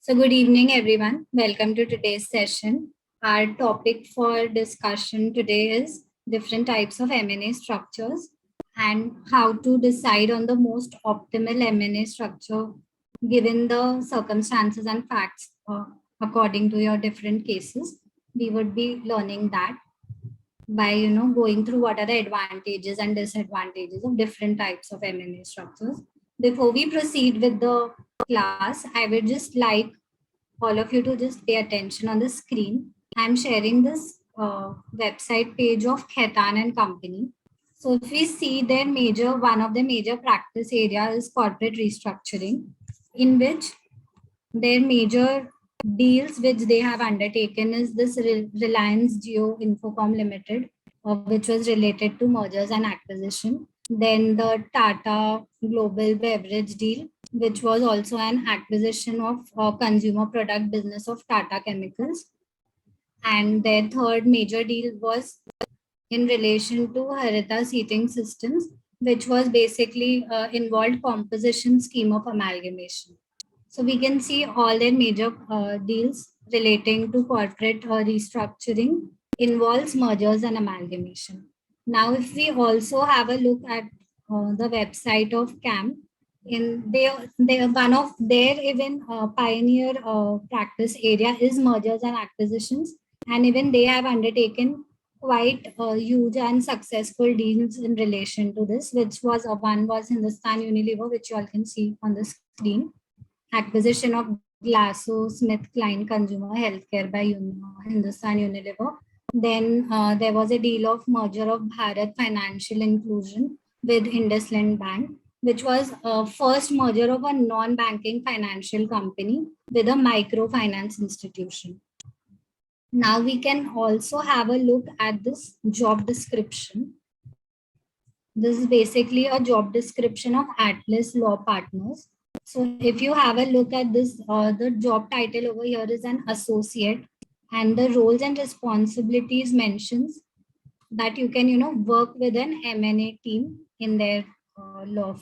So, good evening, everyone. Welcome to today's session. Our topic for discussion today is different types of M&A structures and how to decide on the most optimal M&A structure given the circumstances and facts according to your different cases. We would be learning that by going through what are the advantages and disadvantages of different types of M&A structures. Before we proceed with the class, I would just like all of you to just pay attention on the screen. I'm sharing this website page of Khaitan and Company. So if we see one of the major practice areas is corporate restructuring, in which their major deals which they have undertaken is this Reliance Jio Infocom Limited, which was related to mergers and acquisition. Then the Tata Global Beverage deal, which was also an acquisition of consumer product business of Tata Chemicals. And their third major deal was in relation to Harita Seating Systems, which was basically involved composition scheme of amalgamation. So we can see all their major deals relating to corporate restructuring involves mergers and amalgamation. Now, if we also have a look at the website of CAM, in they one of their even pioneer practice area is mergers and acquisitions, and even they have undertaken quite huge and successful deals in relation to this, which was one was Hindustan Unilever, which you all can see on the screen, acquisition of GlaxoSmithKline Consumer Healthcare by Hindustan Unilever. Then there was a deal of merger of Bharat Financial Inclusion with IndusLand Bank, which was first merger of a non-banking financial company with a microfinance institution. Now we can also have a look at this job description. This is basically a job description of Atlas Law Partners. So if you have a look at this, the job title over here is an associate, and the roles and responsibilities mentions that you can, work with an M&A team in their law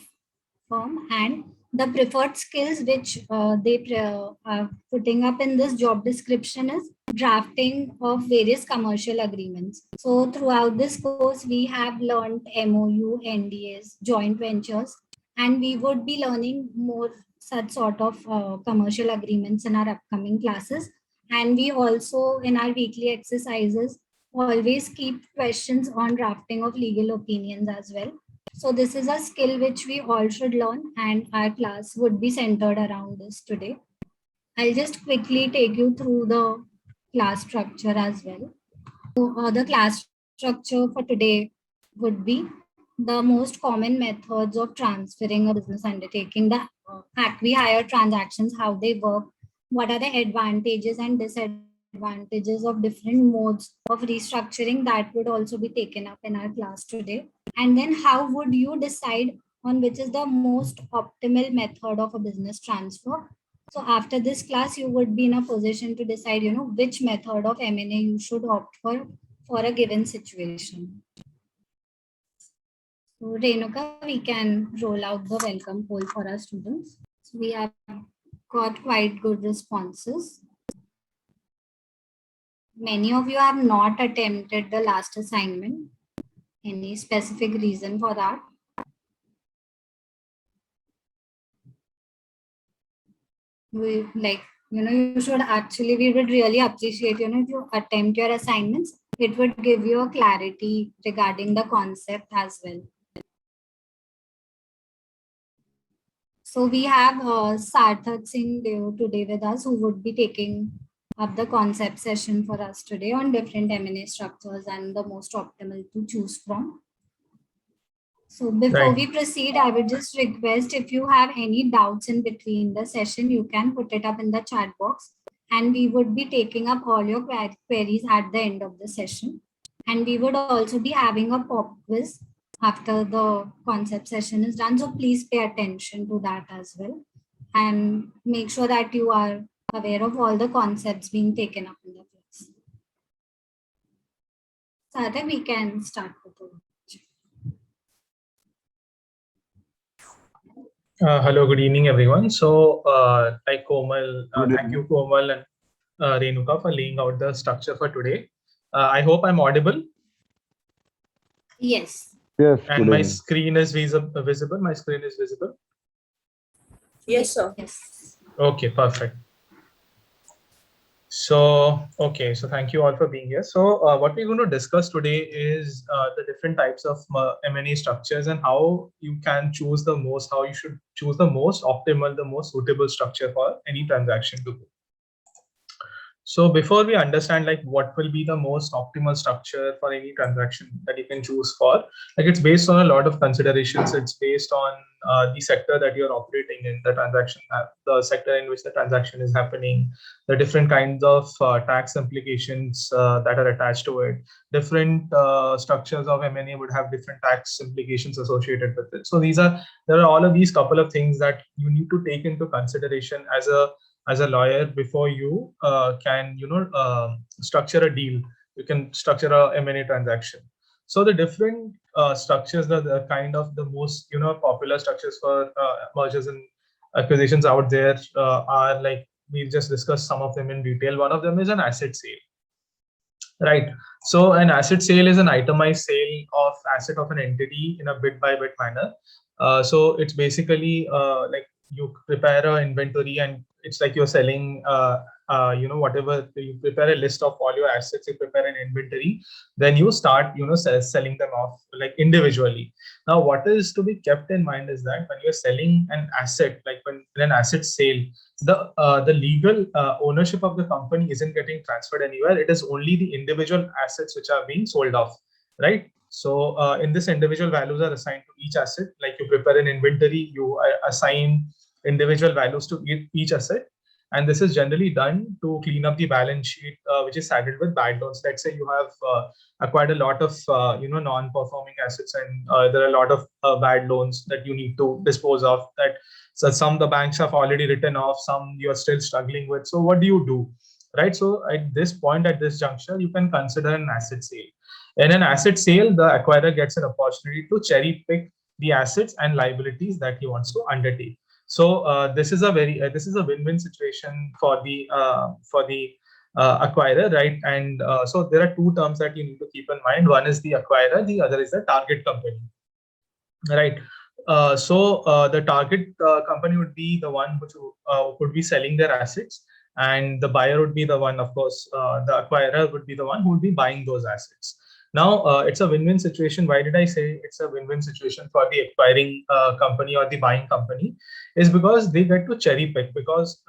firm, and the preferred skills which they are putting up in this job description is drafting of various commercial agreements. So throughout this course, we have learned MOU, NDAs, joint ventures, and we would be learning more such sort of commercial agreements in our upcoming classes. And we also, in our weekly exercises, always keep questions on drafting of legal opinions as well. So this is a skill which we all should learn, and our class would be centered around this today. I'll just quickly take you through the class structure as well. So, the class structure for today would be the most common methods of transferring a business undertaking, the acqui-hire transactions, how they work, what are the advantages and disadvantages of different modes of restructuring, that would also be taken up in our class today. And then how would you decide on which is the most optimal method of a business transfer? So after this class, you would be in a position to decide, which method of M&A you should opt for a given situation. So Renuka, we can roll out the welcome poll for our students. So we have got quite good responses. Many of you have not attempted the last assignment. Any specific reason for that? You should actually, we would really appreciate, if you attempt your assignments, it would give you a clarity regarding the concept as well. So we have Sarthak Singh Deo today with us, who would be taking up the concept session for us today on different M&A structures and the most optimal to choose from. So before we proceed, I would just request, if you have any doubts in between the session, you can put it up in the chat box, and we would be taking up all your queries at the end of the session. And we would also be having a pop quiz after the concept session is done. So please pay attention to that as well, and make sure that you are aware of all the concepts being taken up in the class. So I think we can start with the Hello, good evening, everyone. So, like Komal, Good thank you, evening. Komal and Renuka, for laying out the structure for today. I hope I'm audible Yes. Yes, and good my evening. screen is visible. My screen is visible. Yes, sir. Yes. Okay, perfect. So thank you all for being here. So, what we're going to discuss today is the different types of M&A structures and how you can choose the most, how you should choose the most optimal, the most suitable structure for any transaction to go. So before we understand like what will be the most optimal structure for any transaction that you can choose for, like it's based on a lot of considerations. It's based on the sector that you're operating in, the transaction, the sector in which the transaction is happening, the different kinds of tax implications that are attached to it. Different structures of M&A would have different tax implications associated with it. So there are all of these couple of things that you need to take into consideration as a lawyer before you can structure a deal. You can structure a M&A transaction. So the different structures, the kind of the most popular structures for mergers and acquisitions out there are like we've just discussed some of them in detail. One of them is an asset sale, right? So an asset sale is an itemized sale of asset of an entity in a bit by bit manner. So it's basically like you prepare a inventory and it's like you're selling whatever. You prepare a list of all your assets, you prepare an inventory, then you start selling them off like individually. Now what is to be kept in mind is that when you're selling an asset, like when in an asset sale, the legal ownership of the company isn't getting transferred anywhere. It is only the individual assets which are being sold off, right? So in this, individual values are assigned to each asset. Like you prepare an inventory, you assign individual values to each asset, and this is generally done to clean up the balance sheet, which is saddled with bad loans. Let's say you have acquired a lot of non-performing assets, and there are a lot of bad loans that you need to dispose of. That so some the banks have already written off, some you're still struggling with. So what do you do, right? So at this point, at this juncture, you can consider an asset sale. In an asset sale, the acquirer gets an opportunity to cherry pick the assets and liabilities that he wants to undertake. So this is a win-win situation for the acquirer, right? And so there are two terms that you need to keep in mind. One is the acquirer, the other is the target company, right? The target company would be the one which would be selling their assets, and the buyer would be the one, of course, the acquirer would be the one who would be buying those assets. Now, it's a win-win situation. Why did I say it's a win-win situation for the acquiring company or the buying company? Is because they get to cherry pick. Because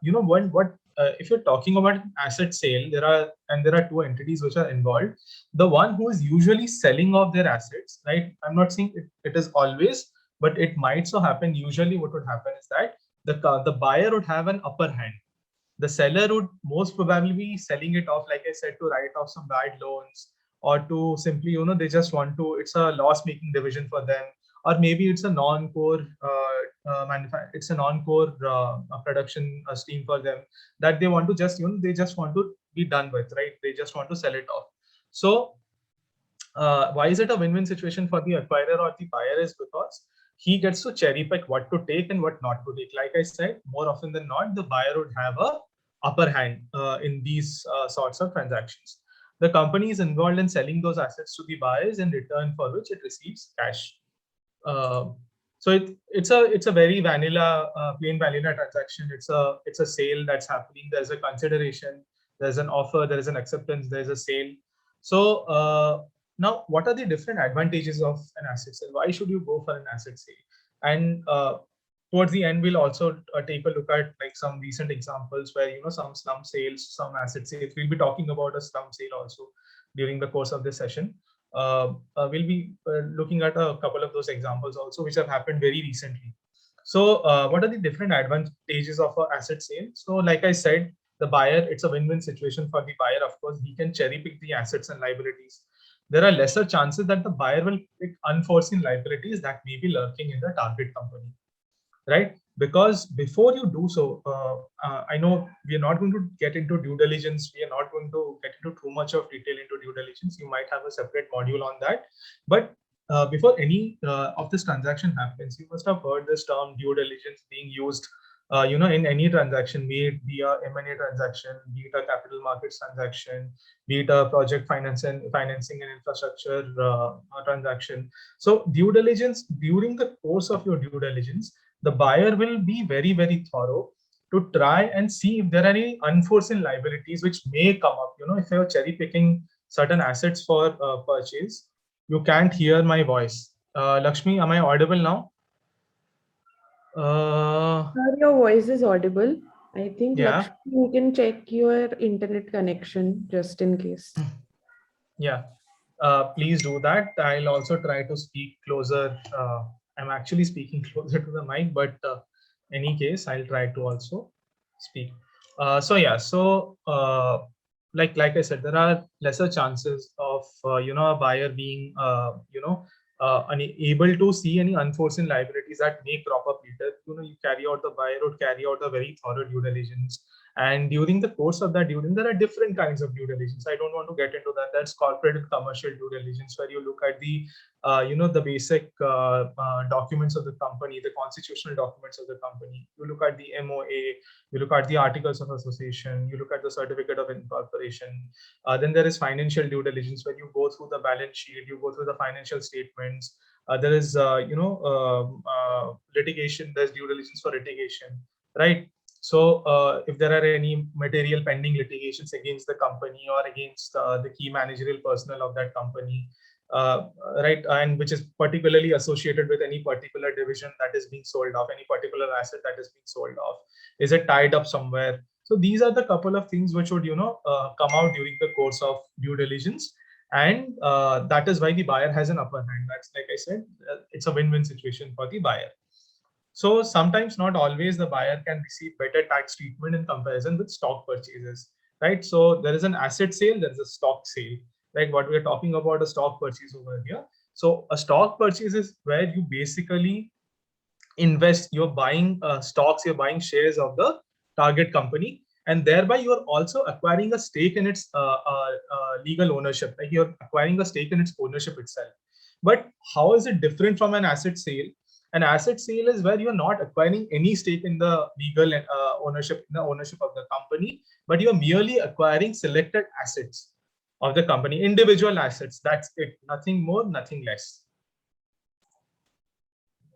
what if you're talking about an asset sale, there are two entities which are involved. The one who is usually selling off their assets, right? I'm not saying it is always, but it might so happen. Usually what would happen is that the buyer would have an upper hand. The seller would most probably be selling it off, like I said, to write off some bad loans, or to simply, they just want to, it's a loss making division for them, or maybe it's a non-core it's a non-core production stream for them that they want to just, they just want to be done with, right? They just want to sell it off. So why is it a win-win situation for the acquirer or the buyer? Is because he gets to cherry pick what to take and what not to take. Like I said, more often than not, the buyer would have a upper hand in these sorts of transactions. The company is involved in selling those assets to the buyers, in return for which it receives cash. Uh, it's a very vanilla, plain vanilla transaction. It's a sale that's happening. There's a consideration, there's an offer, there is an acceptance, there's a sale. So now, what are the different advantages of an asset sale? Why should you go for an asset sale? And towards the end, we'll also take a look at like some recent examples where some slum sales, some asset sales. We'll be talking about a slum sale also during the course of this session. We'll be looking at a couple of those examples also, which have happened very recently. So, what are the different advantages of an asset sale? So, like I said, the buyer, it's a win-win situation for the buyer. Of course, he can cherry pick the assets and liabilities. There are lesser chances that the buyer will pick unforeseen liabilities that may be lurking in the target company, right? Because before you do so, I know we are not going to get into due diligence. We are not going to get into too much of detail into due diligence. You might have a separate module on that. But before any of this transaction happens, you must have heard this term due diligence being used, in any transaction, be it a M&A transaction, be it a capital markets transaction, be it a project financing and infrastructure transaction. So due diligence, during the course of your due diligence, the buyer will be very, very thorough to try and see if there are any unforeseen liabilities which may come up. If you're cherry picking certain assets for purchase, you can't hear my voice. Lakshmi, am I audible now? Sir, your voice is audible. I think Yeah. Lakshmi, you can check your internet connection just in case. Yeah. Please do that. I'll also try to speak closer. I'm actually speaking closer to the mic, but any case, I'll try to also speak. Like I said, there are lesser chances of a buyer being unable to see any unforeseen liabilities that may crop up later. The buyer would carry out a very thorough due diligence, and during the course of that due diligence, there are different kinds of due diligence. I don't want to get into that. That's corporate and commercial due diligence, where you look at the the basic documents of the company, the constitutional documents of the company. You look at the MOA, you look at the articles of association, you look at the certificate of incorporation. Then there is financial due diligence, where you go through the balance sheet, you go through the financial statements. There is litigation. There's due diligence for litigation, right? So if there are any material pending litigations against the company or against the key managerial personnel of that company, right, and which is particularly associated with any particular division that is being sold off, any particular asset that is being sold off, is it tied up somewhere? So these are the couple of things which would come out during the course of due diligence, and that is why the buyer has an upper hand. That's, like I said, it's a win-win situation for the buyer. So sometimes, not always, the buyer can receive better tax treatment in comparison with stock purchases, right? So there is an asset sale, there is a stock sale, right? What we're talking about, a stock purchase over here. So a stock purchase is where you basically invest, you're buying stocks, you're buying shares of the target company, and thereby you're also acquiring a stake in its legal ownership, like you're acquiring a stake in its ownership itself. But how is it different from an asset sale? An asset sale is where you're not acquiring any stake in the legal ownership, in the ownership of the company, but you're merely acquiring selected assets of the company, individual assets. That's it, nothing more, nothing less.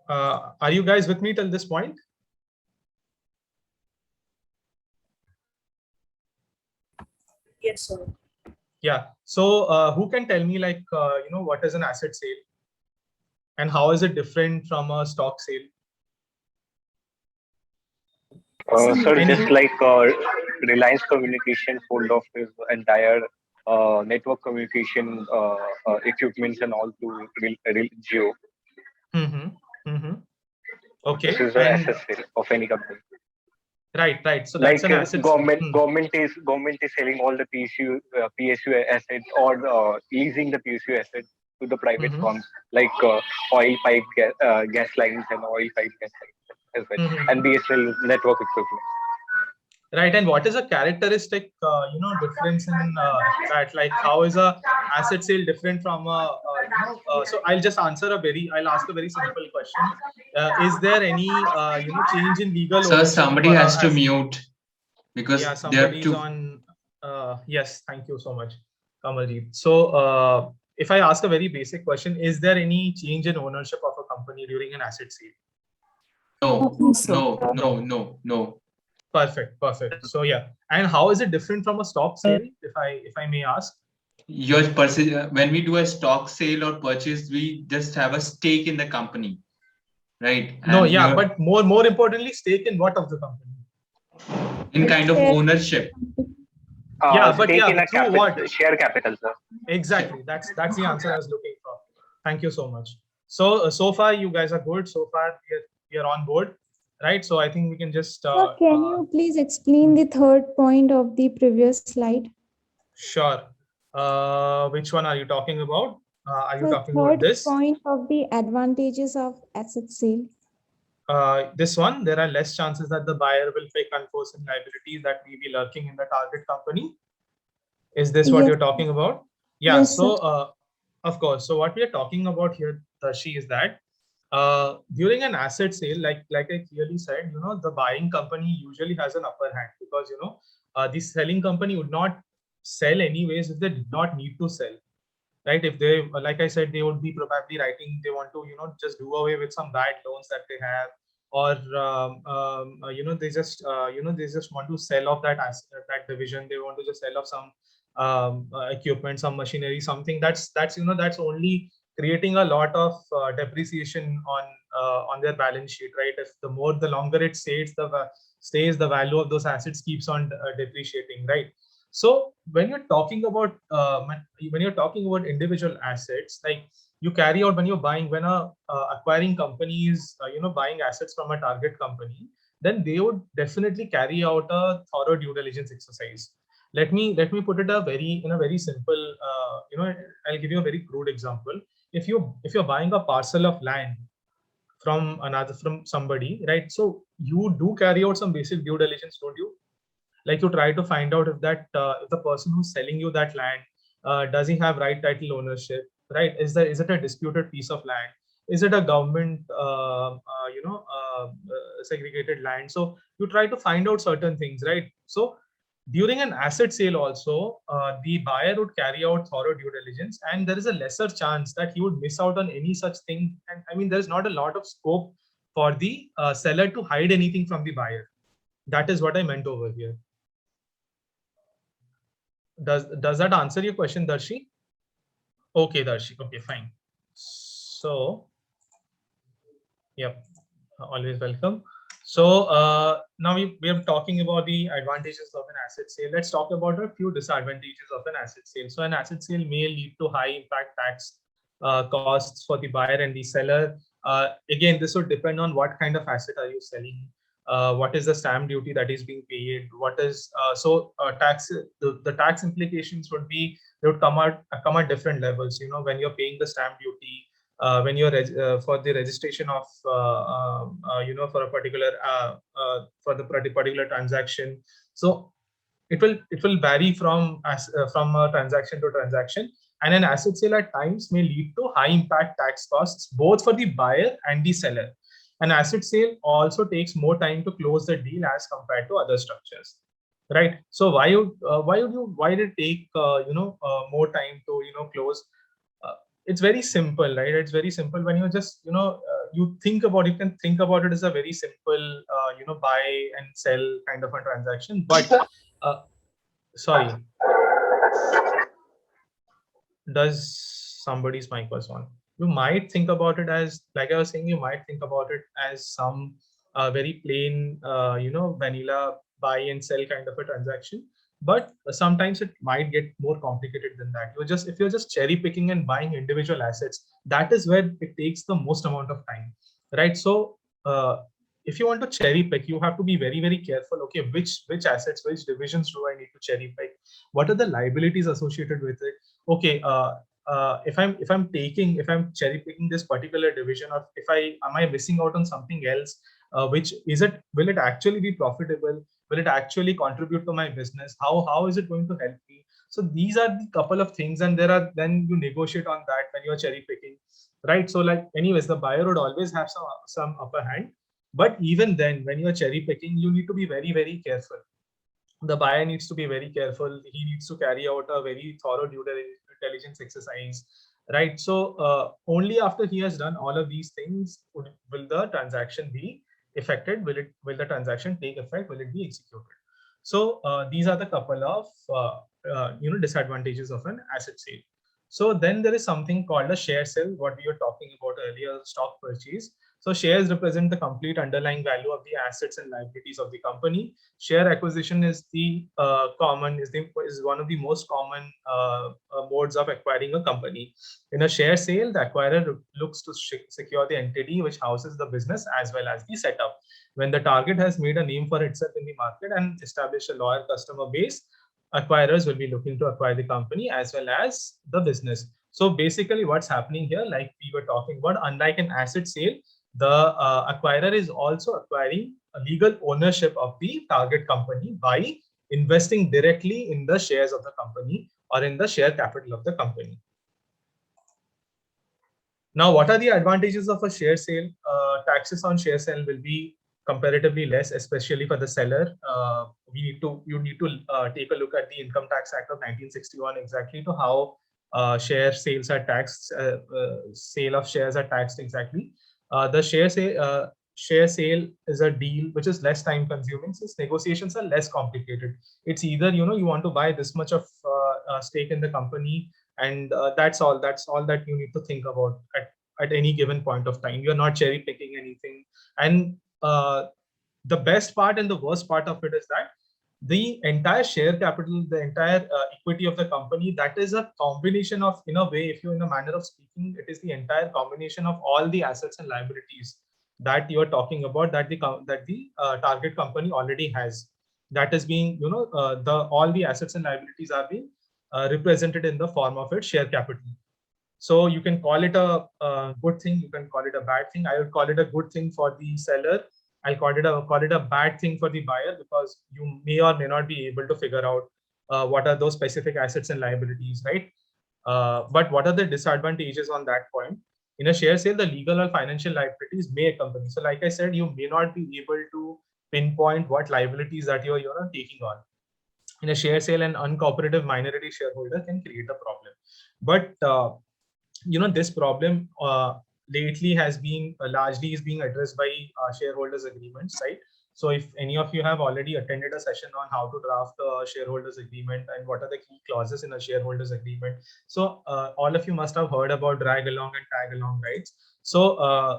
Are you guys with me till this point? Yes, sir. Yeah. So who can tell me, like, what is an asset sale and how is it different from a stock sale? Sir, just like Reliance Communication pulled off his entire network communication equipments and all to Jio. Okay. This is the asset sale of any company. Right. So that's like an asset government is selling all the PSU assets or leasing the PSU assets to the private firms, like oil pipe gas lines and oil pipe gas lines as well, and BSNL network equipment. Right, and what is a characteristic, difference in that? Like, how is a asset sale different from a, so I'll ask a very simple question. Is there any, change in legal Sir, somebody has to mute because somebody's on. Yes, thank you so much, Kamaljeet. So, if I ask a very basic question, is there any change in ownership of a company during an asset sale? No. Perfect. So yeah, and how is it different from a stock sale, if I may ask? When we do a stock sale or purchase, we just have a stake in the company, right? And but more importantly, stake in what of the company? In kind of ownership. Through what? Share capital, sir. Exactly. That's the answer I was looking for. Thank you so much. So far you guys are good. So far we are on board. Right, so I think we can just. Sir, can you please explain the third point of the previous slide? Sure. Which one are you talking about? Are you talking about this? Third point of the advantages of asset sale. This one, there are less chances that the buyer will take unforeseen liabilities that may be lurking in the target company. Is this what you're talking about? Yeah. Yes, so Of course. So what we are talking about here, Darshi, is that during an asset sale, like I clearly said, the buying company usually has an upper hand because the selling company would not sell anyways if they did not need to sell, right? If they, like I said, they would be probably writing, they want to just do away with some bad loans that they have, or they just want to sell off that asset, that division. They want to just sell off some equipment, some machinery, something that's only creating a lot of depreciation on their balance sheet, right? If the longer it stays, the value of those assets keeps on depreciating, right? So when you're talking about individual assets, like you carry out when you're buying, when a acquiring company is buying assets from a target company, then they would definitely carry out a thorough due diligence exercise. Let me put it in a very simple, I'll give you a very crude example. If you're buying a parcel of land from somebody, right? So you do carry out some basic due diligence, don't you? Like you try to find out if the person who's selling you that land, does he have right title ownership, right? Is it a disputed piece of land? Is it a government segregated land? So you try to find out certain things, right? So during an asset sale also, the buyer would carry out thorough due diligence, and there is a lesser chance that he would miss out on any such thing. And I mean, there's not a lot of scope for the seller to hide anything from the buyer. That is what I meant over here. Does that answer your question, Darshi? Okay, Darshi. Okay, fine. So, yep, always welcome. So now we are talking about the advantages of an asset sale. Let's talk about a few disadvantages of an asset sale. So an asset sale may lead to high impact tax costs for the buyer and the seller. Again, this would depend on what kind of asset are you selling. What is the stamp duty that is being paid? What is tax? The tax implications would be, they would come at different levels. When you're paying the stamp duty, when you're for the registration of for a particular for the particular transaction. So it will vary from a transaction to transaction, and an asset sale at times may lead to high impact tax costs both for the buyer and the seller. An asset sale also takes more time to close the deal as compared to other structures, right? So why did it take more time to close? It's very simple, right? It's very simple when you just you can think about it as a very simple buy and sell kind of a transaction. But sorry, does somebody's mic was on? You might think about it as, like I was saying, you might think about it as some very plain vanilla buy and sell kind of a transaction. But sometimes it might get more complicated than that. If you're just cherry picking and buying individual assets, that is where it takes the most amount of time, right? So if you want to cherry pick, you have to be very, very careful. Okay, which assets, which divisions do I need to cherry pick? What are the liabilities associated with it? Okay, if I'm cherry picking this particular division, or am I missing out on something else? Will it actually be profitable? Will it actually contribute to my business? How is it going to help me? So these are the couple of things, and then you negotiate on that when you're cherry picking, right? So like, anyways, the buyer would always have some upper hand, but even then, when you're cherry picking, you need to be very, very careful. The buyer needs to be very careful. He needs to carry out a very thorough due diligence exercise, right? So only after he has done all of these things will the transaction be effected. Will the transaction take effect? Will it be executed? So these are the couple of disadvantages of an asset sale. So then there is something called a share sale, what we were talking about earlier, stock purchase. So shares represent the complete underlying value of the assets and liabilities of the company. Share acquisition is one of the most common modes of acquiring a company. In a share sale, the acquirer looks to secure the entity which houses the business as well as the setup. When the target has made a name for itself in the market and established a loyal customer base, acquirers will be looking to acquire the company as well as the business. So basically what's happening here, like we were talking about, unlike an asset sale, the acquirer is also acquiring a legal ownership of the target company by investing directly in the shares of the company or in the share capital of the company. Now, what are the advantages of a share sale? Taxes on share sale will be comparatively less, especially for the seller. You need to take a look at the Income Tax Act of 1961 exactly to how share sales are taxed, sale of shares are taxed exactly. The share sale is a deal which is less time consuming since negotiations are less complicated. It's either you want to buy this much of stake in the company, and that's all that you need to think about at any given point of time. You're not cherry picking anything. And the best part and the worst part of it is that the entire share capital, the entire equity of the company, that is a combination of, in a way, if you're in a manner of speaking, it is the entire combination of all the assets and liabilities that you're talking about, that the target company already has. That is being, all the assets and liabilities are being represented in the form of its share capital. So you can call it a good thing, you can call it a bad thing. I would call it a good thing for the seller. I'll call it a bad thing for the buyer, because you may or may not be able to figure out what are those specific assets and liabilities, right? But what are the disadvantages on that point? In a share sale, the legal or financial liabilities may accompany. So like I said, you may not be able to pinpoint what liabilities that you're taking on. In a share sale, an uncooperative minority shareholder can create a problem. But this problem lately has been largely is being addressed by shareholders agreements, right? So if any of you have already attended a session on how to draft a shareholders agreement and what are the key clauses in a shareholders agreement, so all of you must have heard about drag along and tag along rights. So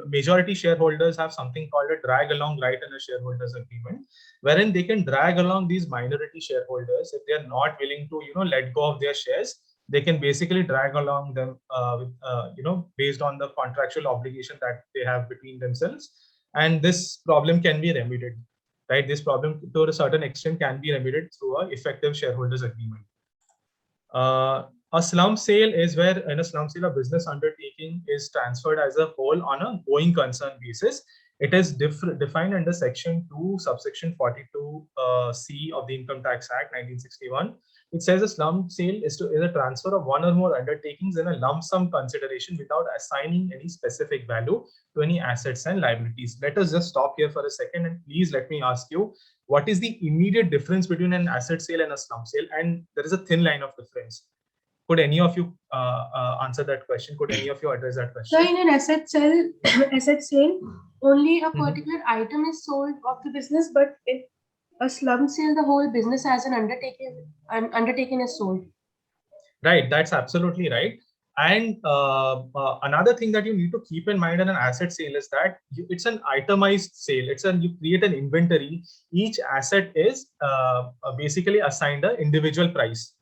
majority shareholders have something called a drag along right in a shareholders agreement, wherein they can drag along these minority shareholders if they are not willing to let go of their shares. They can basically drag along them based on the contractual obligation that they have between themselves, and this problem can be remedied, right? This problem to a certain extent can be remedied through a effective shareholders agreement. A slump sale is where in a slump sale a business undertaking is transferred as a whole on a going concern basis. It is defined under section 2 subsection 42 C of the Income Tax Act 1961. It says a slump sale is a transfer of one or more undertakings in a lump sum consideration without assigning any specific value to any assets and liabilities. Let us just stop here for a second, and please let me ask you, what is the immediate difference between an asset sale and a slump sale? And there is a thin line of difference. Could any of you answer that question? Could any of you address that question? So in an asset sale, only a particular item is sold of the business, but in a slump sale, the whole business as an undertaking is sold. Right, that's absolutely right. And another thing that you need to keep in mind in an asset sale is that it's an itemized sale. You create an inventory. Each asset is basically assigned an individual price,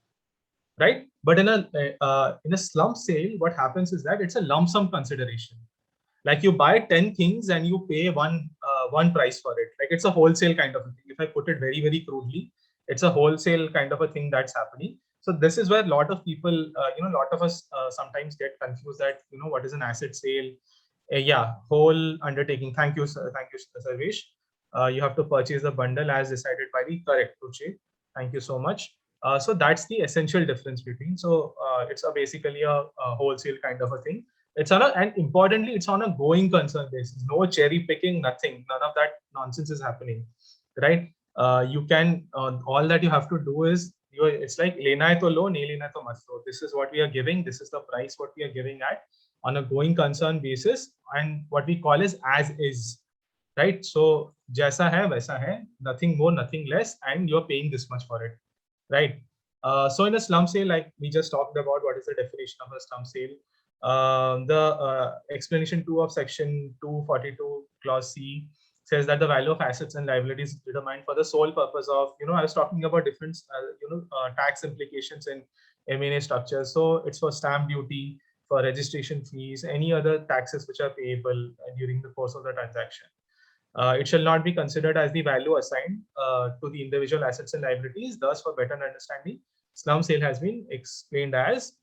right? But in a slump sale, what happens is that it's a lump sum consideration. Like you buy 10 things and you pay one price for it. Like it's a wholesale kind of a thing. If I put it very, very crudely, it's a wholesale kind of a thing that's happening. So this is where a lot of people, a lot of us sometimes get confused that, what is an asset sale? Whole undertaking. Thank you, sir. Thank you, Sarvesh. You have to purchase the bundle as decided by the correct purchase. Thank you so much. So that's the essential difference between. So it's basically a wholesale kind of a thing. And importantly, it's on a going concern basis. No cherry picking, nothing. None of that nonsense is happening, right? You can all that you have to do is it's like lena hai to lo, nahi lena to mat lo. This is what we are giving. This is the price what we are giving at on a going concern basis, and what we call is as is, right? So jaisa hai waisa hai, nothing more, nothing less, and you're paying this much for it, right? So in a slump sale, like we just talked about, what is the definition of a slump sale? The explanation 2 of section 242 clause C says that the value of assets and liabilities is determined for the sole purpose of, I was talking about different, tax implications in M&A structures. So it's for stamp duty, for registration fees, any other taxes which are payable during the course of the transaction. It shall not be considered as the value assigned to the individual assets and liabilities. Thus, for better understanding, slump sale has been explained as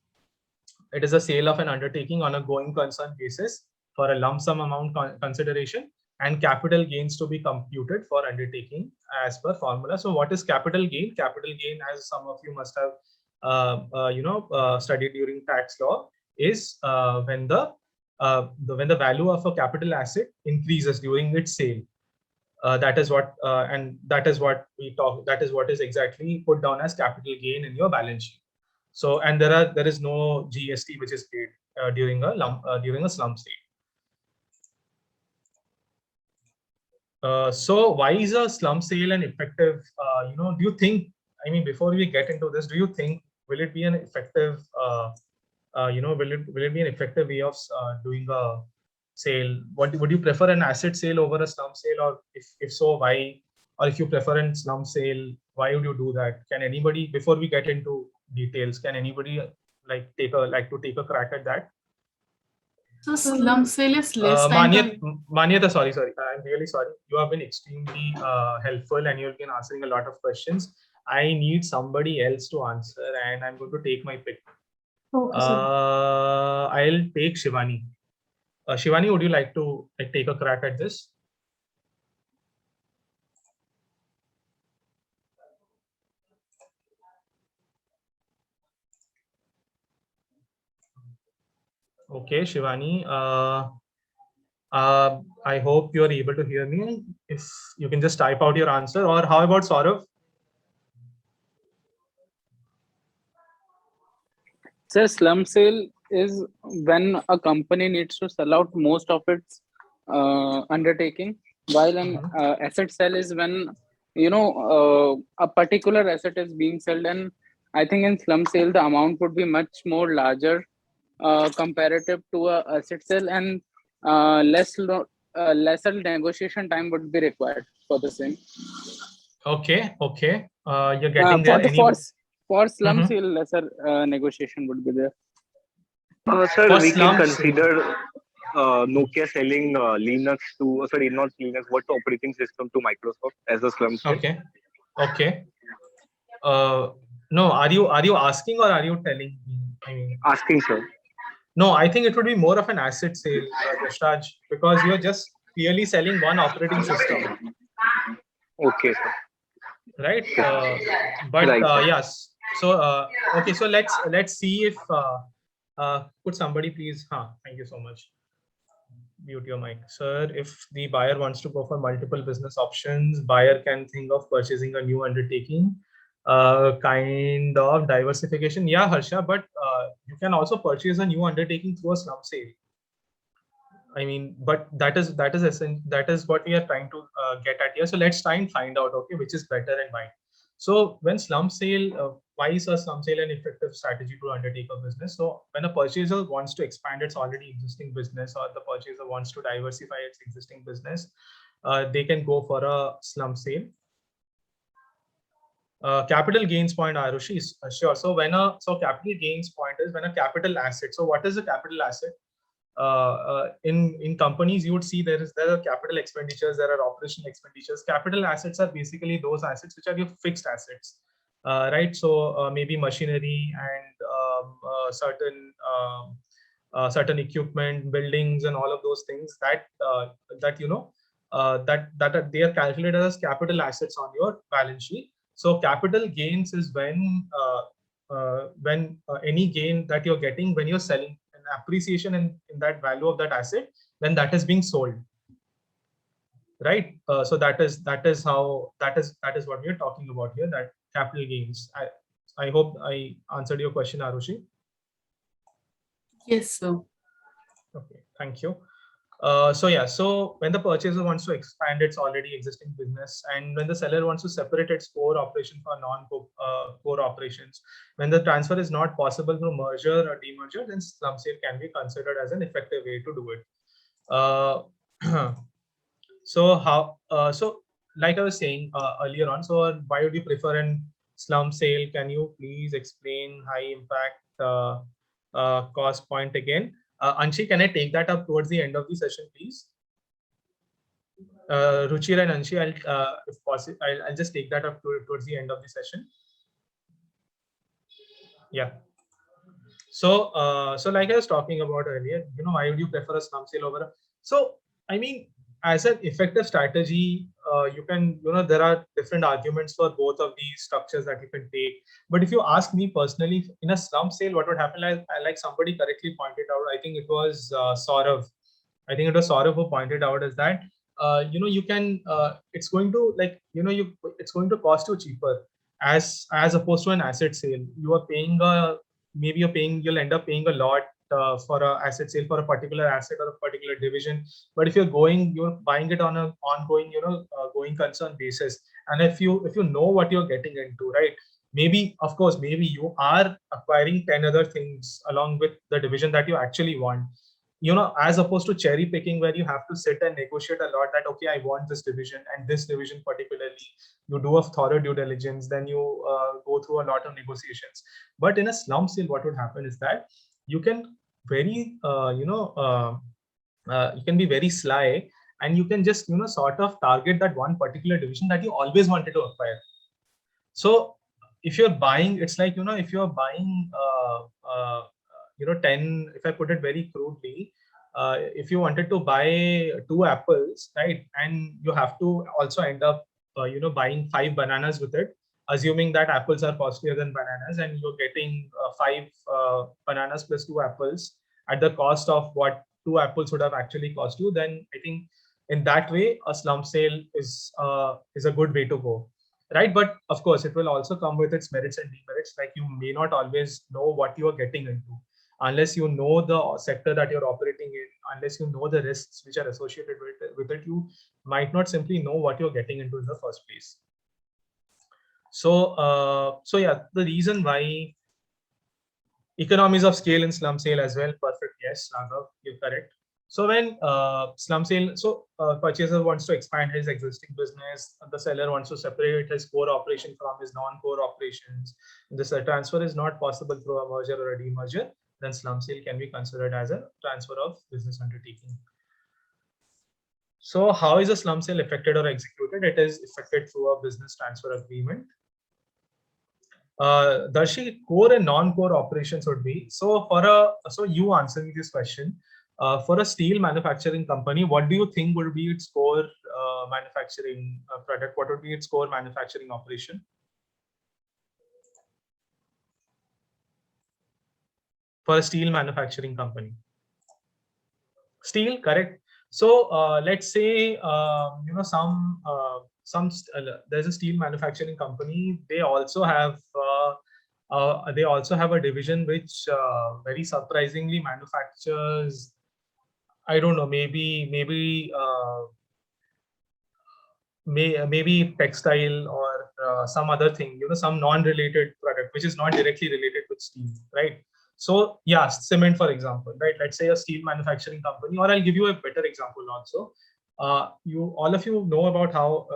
it is a sale of an undertaking on a going concern basis for a lump sum amount consideration and capital gains to be computed for undertaking as per formula. So what is capital gain? Capital gain, as some of you must have studied during tax law, is when the value of a capital asset increases during its sale. That is what we talk. That is what is exactly put down as capital gain in your balance sheet. So, and there is no GST which is paid during a slump sale. So why is a slump sale an effective? Do you think? I mean, before we get into this, do you think will it be an effective? Will it be an effective way of doing a sale? What would you prefer, an asset sale over a slump sale, or if so, why? Or if you prefer a slump sale, why would you do that? Can anybody, before we get into details, can anybody take a crack at that? So slump sale is less time. Manyata, sorry. I'm really sorry. You have been extremely helpful and you've been answering a lot of questions. I need somebody else to answer, and I'm going to take my pick. Okay, I'll take Shivani. Shivani, would you like to take a crack at this? Okay, Shivani. I hope you're able to hear me. If you can just type out your answer, or how about Saurav? So slump sale is when a company needs to sell out most of its undertaking, while an asset sale is when a particular asset is being sold. And I think in slump sale the amount would be much more larger comparative to a asset sale, and lesser negotiation time would be required for the same. Okay. You're getting there. For slump sale, lesser negotiation would be there. Sir, we can consider Nokia selling Linux to, sorry, not Linux, what operating system to Microsoft as a slump sale? Okay. No, are you asking or are you telling me? I mean, asking, sir. No, I think it would be more of an asset sale, Yashraj, because you're just clearly selling one operating system. Okay, sir. Right. Yes. So okay. So let's see if could somebody please? Thank you so much. Mute your mic, sir. If the buyer wants to go for multiple business options, buyer can think of purchasing a new undertaking, kind of diversification. Yeah, Harsha, but you can also purchase a new undertaking through a slump sale. I mean, but that is what we are trying to get at here. So let's try and find out, okay, which is better and why. So when slump sale, why is a slump sale an effective strategy to undertake a business? So when a purchaser wants to expand its already existing business, or the purchaser wants to diversify its existing business, they can go for a slump sale. Capital gains point, Arushi, sure. So capital gains point is when a capital asset. So what is a capital asset? In companies, you would see there are capital expenditures, there are operational expenditures. Capital assets are basically those assets which are your fixed assets, right? So maybe machinery and certain equipment, buildings, and all of those things that they are calculated as capital assets on your balance sheet. So capital gains is when any gain that you're getting when you're selling, appreciation in that value of that asset when that is being sold, right? So that is what we are talking about here, that capital gains. I hope I answered your question, Arushi. Yes, sir. Okay, thank you. So when the purchaser wants to expand its already existing business, and when the seller wants to separate its core operation from non-core operations, when the transfer is not possible through merger or demerger, then slump sale can be considered as an effective way to do it. So like I was saying earlier on, so why would you prefer a slump sale? Can you please explain high impact cost point again? Anshi, can I take that up towards the end of the session, please? Ruchir and Anshi, if possible, I'll just take that up towards the end of the session. Yeah. So like I was talking about earlier, why would you prefer a slump sale over? So I mean, as an effective strategy, you can, there are different arguments for both of these structures that you can take. But if you ask me personally, in a slump sale, what would happen, like somebody correctly pointed out, I think it was Saurav. I think it was Saurav who pointed out is that, you can, it's going to it's going to cost you cheaper as opposed to an asset sale. You are paying you'll end up paying a lot for a asset sale for a particular asset or a particular division. But if you're buying it on an ongoing, going concern basis, and if you know what you're getting into, right? Maybe you are acquiring 10 other things along with the division that you actually want. As opposed to cherry picking, where you have to sit and negotiate a lot that, okay, I want this division and this division particularly. You do a thorough due diligence, then you go through a lot of negotiations. But in a slump sale, what would happen is that you can you can be very sly, and you can just, sort of target that one particular division that you always wanted to acquire. So if you're buying, it's like, if you're buying 10, if I put it very crudely, if you wanted to buy 2 apples, right, and you have to also end up buying 5 bananas with it, assuming that apples are costlier than bananas, and you're getting 5 bananas plus 2 apples at the cost of what 2 apples would have actually cost you, then I think in that way a slump sale is a good way to go, right? But of course, it will also come with its merits and demerits. Like, you may not always know what you are getting into unless you know the sector that you're operating in, unless you know the risks which are associated with it. You might not simply know what you're getting into in the first place. So yeah, the reason why economies of scale in slump sale as well. Perfect. Yes, Raghav, you're correct. So when slump sale, purchaser wants to expand his existing business, the seller wants to separate his core operation from his non-core operations. This transfer is not possible through a merger or a demerger, then slump sale can be considered as a transfer of business undertaking. So how is a slump sale effected or executed? It is effected through a business transfer agreement. Darshi, core and non-core operations would be, so you answer me this question. For a steel manufacturing company, what do you think would be its core manufacturing product? What would be its core manufacturing operation? For a steel manufacturing company. Steel, correct. So let's say there's a steel manufacturing company. They also have a division which very surprisingly manufactures, I don't know, maybe textile or some other thing, some non-related product which is not directly related with steel, right? So yeah, cement, for example, right? Let's say a steel manufacturing company, or I'll give you a better example also. All of you know about how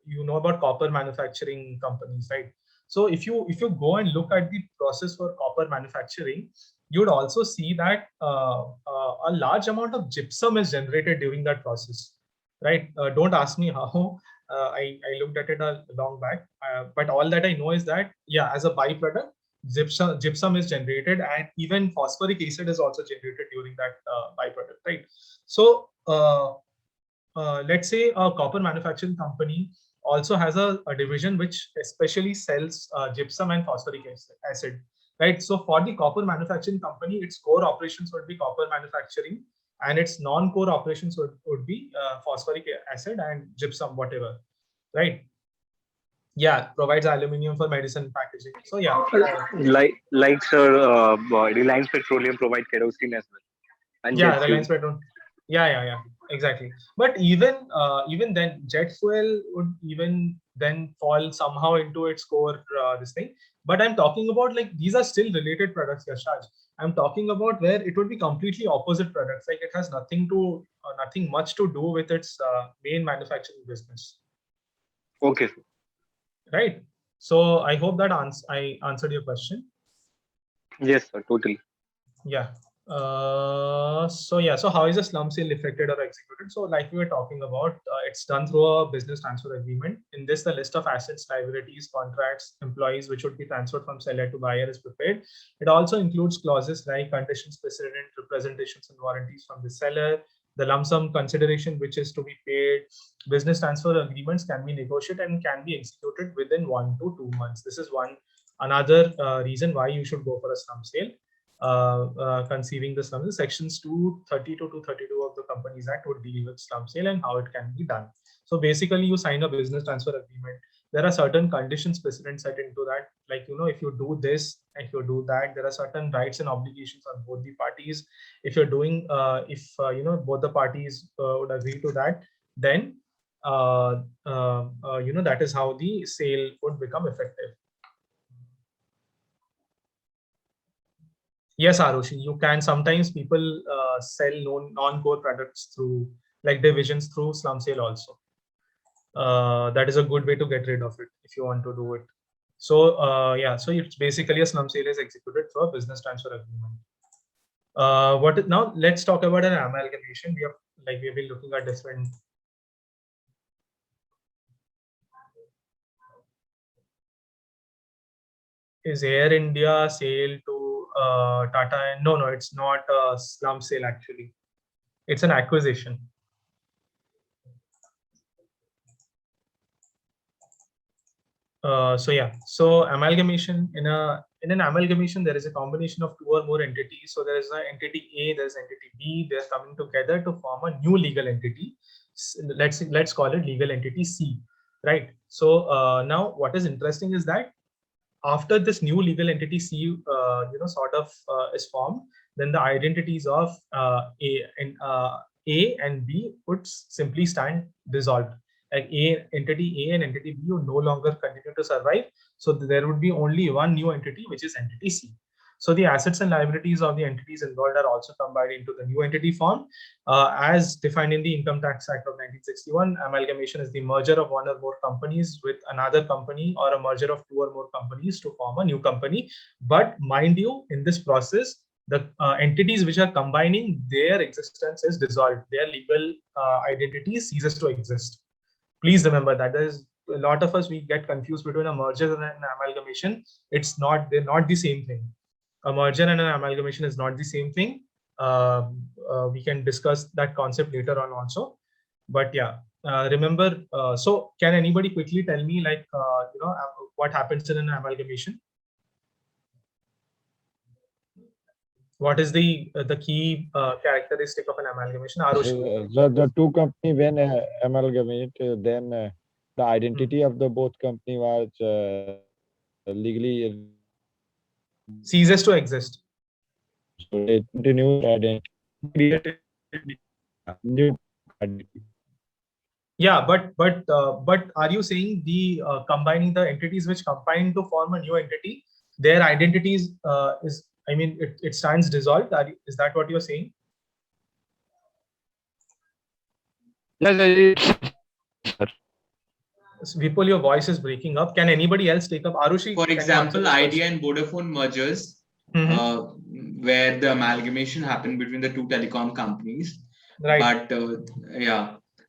you know about copper manufacturing companies, right? So if you go and look at the process for copper manufacturing, you would also see that a large amount of gypsum is generated during that process, right? Don't ask me how. I looked at it a long back, but all that I know is that, yeah, as a byproduct, gypsum is generated, and even phosphoric acid is also generated during that byproduct, right? So let's say a copper manufacturing company also has a division which especially sells gypsum and phosphoric acid, right? So for the copper manufacturing company, its core operations would be copper manufacturing, and its non-core operations would be phosphoric acid and gypsum, whatever, right? Yeah, provides aluminium for medicine packaging. So yeah, like sir, Reliance Petroleum provide kerosene as well. And yeah, Reliance Petroleum. Yeah, exactly. But even then, jet fuel would even then fall somehow into its core this thing. But I'm talking about, like, these are still related products, Yashraj. I'm talking about where it would be completely opposite products. Like, it has nothing much to do with its main manufacturing business. Okay. Right. So I hope that I answered your question. Yes, sir. Totally. Yeah. So how is a slump sale effected or executed? So like we were talking about, it's done through a business transfer agreement. In this, the list of assets, liabilities, contracts, employees which would be transferred from seller to buyer is prepared. It also includes clauses like conditions precedent, representations and warranties from the seller, The lump sum consideration which is to be paid, business transfer agreements can be negotiated and can be executed within 1 to 2 months. This is another reason why you should go for a slump sale. Conceiving the slump, sections 230 to 232 of the Companies Act would deal with slump sale and how it can be done. So basically, you sign a business transfer agreement. There are certain conditions precedent set into that, like, if you do this, if you do that, there are certain rights and obligations on both the parties. If you're doing, both the parties would agree to that, then that is how the sale would become effective. Yes, Arushi, you can. Sometimes people sell non-core products through, like, divisions through slump sale also. That is a good way to get rid of it if you want to do it. So so it's basically a slump sale is executed through a business transfer agreement. Now let's talk about an amalgamation. We have been looking at different. Is Air India sale to Tata? No, it's not a slump sale actually. It's an acquisition. So amalgamation, in an amalgamation, there is a combination of 2 or more entities. So there is an entity A, there is entity B. They're coming together to form a new legal entity. Let's call it legal entity C, right? So now what is interesting is that after this new legal entity C, is formed, then the identities of A and B would simply stand dissolved. Like entity A and entity B would no longer continue to survive. So there would be only one new entity, which is entity C. So the assets and liabilities of the entities involved are also combined into the new entity form. As defined in the Income Tax Act of 1961, amalgamation is the merger of one or more companies with another company, or a merger of 2 or more companies to form a new company. But mind you, in this process, the entities which are combining, their existence is dissolved. Their legal identity ceases to exist. Please remember that. There is a lot of us, we get confused between a merger and an amalgamation. They're not the same thing. A merger and an amalgamation is not the same thing. We can discuss that concept later on also. But yeah, remember, so can anybody quickly tell me, what happens in an amalgamation? What is the key characteristic of an amalgamation? Arushi? The two company when amalgamate, then the identity of the both company was legally ceases to exist. So it continues identity. Yeah, but are you saying the combining the entities which combine to form a new entity, their identities it stands dissolved? Is that what you're saying? Vipul, your voice is breaking up. Can anybody else take up? Arushi? For example, Idea and Vodafone mergers, where the amalgamation happened between the 2 telecom companies. Right.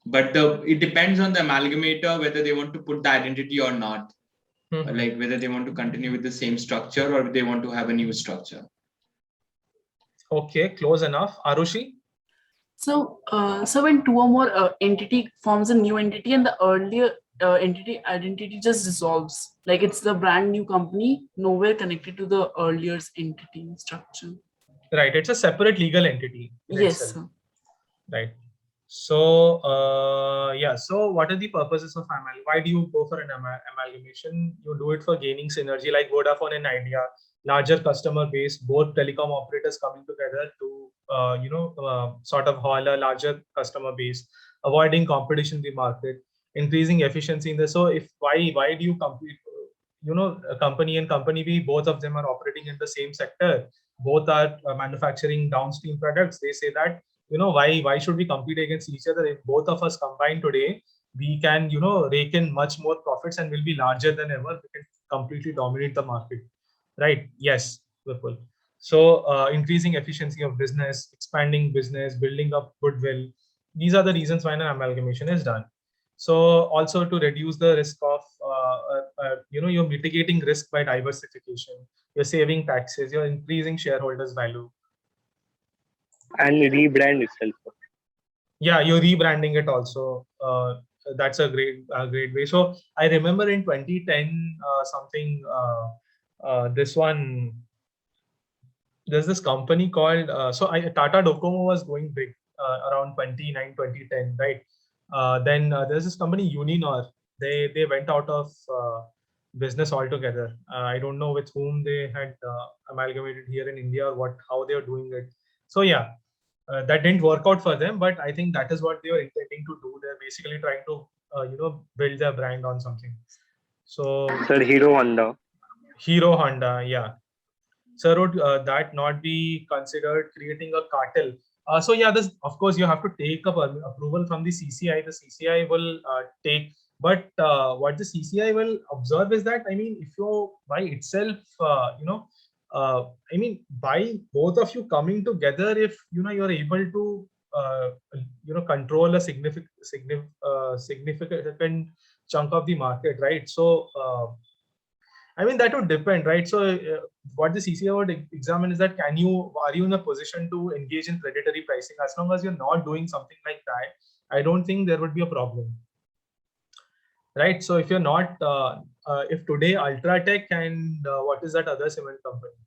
But it depends on the amalgamator whether they want to put the identity or not. Like whether they want to continue with the same structure or they want to have a new structure. Okay, close enough. Arushi? So when 2 or more entity forms a new entity and the earlier entity identity just dissolves, like it's the brand new company, nowhere connected to the earlier entity structure. Right, it's a separate legal entity. Yes, sir. Right. So so what are the purposes of amalgamation? Why do you go for an amalgamation? You do it for gaining synergy, like Vodafone and Idea, larger customer base, both telecom operators coming together to sort of haul a larger customer base, avoiding competition in the market, increasing efficiency in the. So why do you compete? A company and company B, both of them are operating in the same sector, both are manufacturing downstream products. They say that, why should we compete against each other? If both of us combine today, we can, rake in much more profits and will be larger than ever. We can completely dominate the market, right? Yes, Vipul. So increasing efficiency of business, expanding business, building up goodwill. These are the reasons why an amalgamation is done. So also to reduce the risk of, you're mitigating risk by diversification. You're saving taxes. You're increasing shareholders' value. And rebrand itself. Yeah, you're rebranding it also. That's a great way. So I remember in 2010 something this one, there's this company called Tata Docomo was going big around 2010, right? Then there's this company Uninor. They went out of business altogether. I don't know with whom they had amalgamated here in India or how they are doing it. So yeah, that didn't work out for them, but I think that is what they were intending to do. They're basically trying to build their brand on something. So Sir, Hero Honda, yeah. Sir, would that not be considered creating a cartel? So yeah, this, of course, you have to take up approval from the CCI. The CCI will take, but what the CCI will observe is that, I mean, if you by itself, I mean, by both of you coming together, if you're able to control a significant chunk of the market, right? So I mean, that would depend, right? So what the CCI would examine is that are you in a position to engage in predatory pricing? As long as you're not doing something like that, I don't think there would be a problem, right? So if you're not, if today Ultratech and what is that other cement company?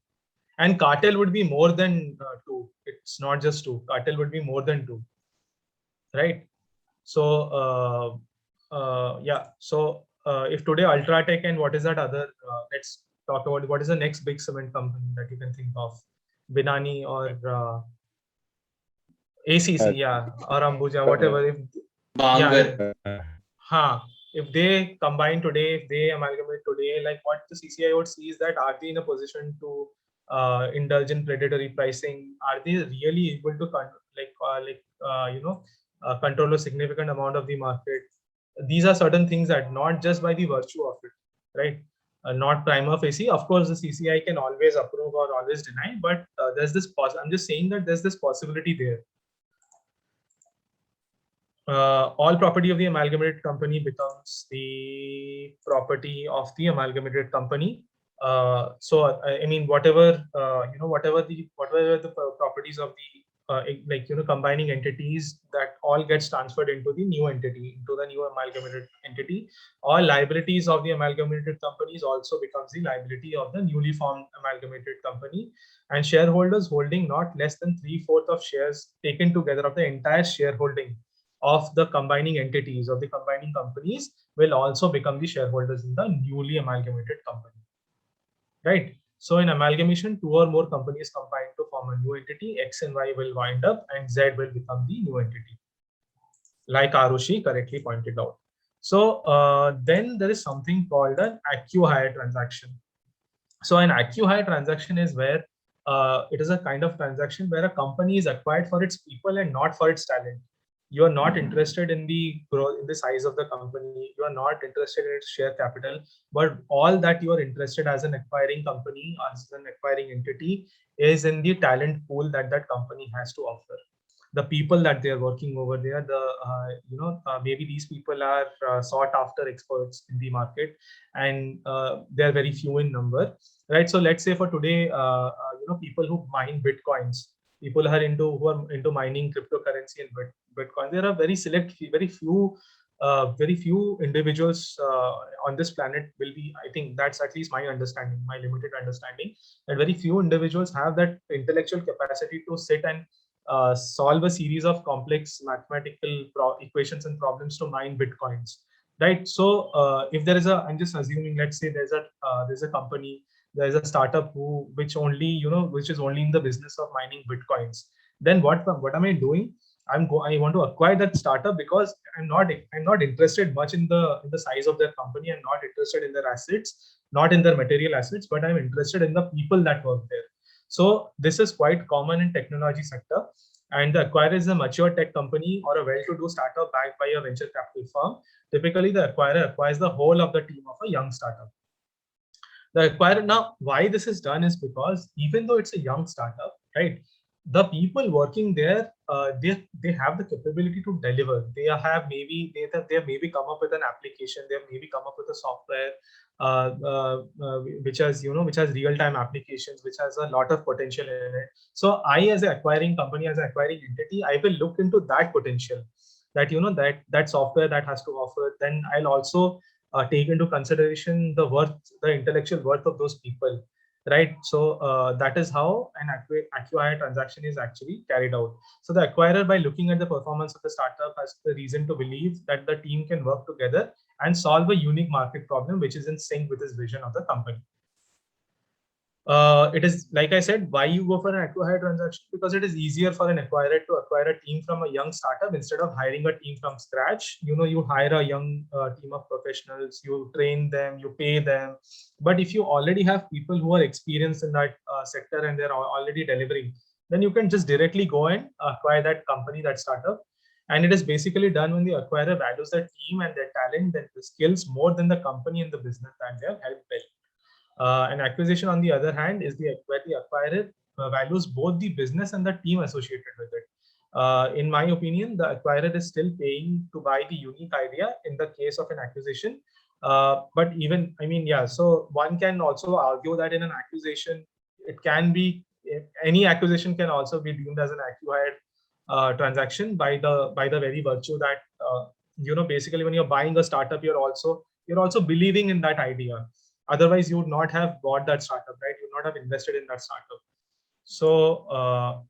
And Cartel would be more than two. It's not just two. Cartel would be more than two, right? So yeah. So if today Ultratech and what is that other? Let's talk about what is the next big cement company that you can think of, Binani or ACC, yeah, or Ambuja, whatever. If if they combine today, if they amalgamate today, like what the CCI would see is that are they in a position to indulge in predatory pricing? Are they really able to control a significant amount of the market? These are certain things that not just by the virtue of it, right? Not prima facie. Of course, the CCI can always approve or always deny, but there's this I'm just saying that there's this possibility there. All property of the amalgamated company becomes the property of the amalgamated company. So I mean, whatever whatever the properties of the combining entities, that all gets transferred into the new entity, into the new amalgamated entity. All liabilities of the amalgamated companies also becomes the liability of the newly formed amalgamated company, and shareholders holding not less than 3/4 of shares taken together of the entire shareholding of the combining entities of the combining companies will also become the shareholders in the newly amalgamated company, right? So in amalgamation, two or more companies combine to form a new entity. X and Y will wind up and Z will become the new entity, like Arushi correctly pointed out. So then there is something called an acqui-hire transaction. So an acqui-hire transaction is where it is a kind of transaction where a company is acquired for its people and not for its talent. You are not interested in the growth, in the size of the company. You are not interested in its share capital, but all that you are interested as an acquiring company, as an acquiring entity, is in the talent pool that that company has to offer. The people that they are working over there, maybe these people are sought after experts in the market, and they are very few in number, right? So let's say for today, people who mine bitcoins, people who are into mining cryptocurrency and Bitcoin. There are very few individuals on this planet will be. I think that's at least my understanding, my limited understanding, that very few individuals have that intellectual capacity to sit and solve a series of complex mathematical equations and problems to mine bitcoins, right? So if there is I'm just assuming, let's say there's a company, there's a startup which is only in the business of mining bitcoins. Then what am I doing? I want to acquire that startup because I'm not interested much in the size of their company. I'm not interested in their assets, not in their material assets, but I'm interested in the people that work there. So this is quite common in technology sector, and the acquirer is a mature tech company or a well-to-do startup backed by a venture capital firm. Typically, the acquirer acquires the whole of the team of a young startup. The acquirer, now why this is done is because even though it's a young startup, right, the people working there, they have the capability to deliver. They have maybe come up with an application. They have maybe come up with a software which has which has real-time applications, which has a lot of potential in it. So I, as an acquiring company, as an acquiring entity, I will look into that potential, that that software that has to offer. Then I'll also take into consideration the intellectual worth of those people. Right. So that is how an acquire transaction is actually carried out. So the acquirer, by looking at the performance of the startup, has the reason to believe that the team can work together and solve a unique market problem which is in sync with his vision of the company. It is, like I said, why you go for an acquire transaction, because it is easier for an acquirer to acquire a team from a young startup instead of hiring a team from scratch. You hire a young team of professionals, you train them, you pay them. But if you already have people who are experienced in that sector and they're already delivering, then you can just directly go and acquire that company, that startup. And it is basically done when the acquirer values their team and their talent and the skills more than the company and the business that they have helped build. An acquisition, on the other hand, is where the acquirer values both the business and the team associated with it. In my opinion, the acquirer is still paying to buy the unique idea in the case of an acquisition. But even, so one can also argue that in an acquisition, it can be, any acquisition can also be deemed as an acquired transaction by the very virtue that basically when you're buying a startup, you're also believing in that idea. Otherwise, you would not have bought that startup, right? You would not have invested in that startup. So,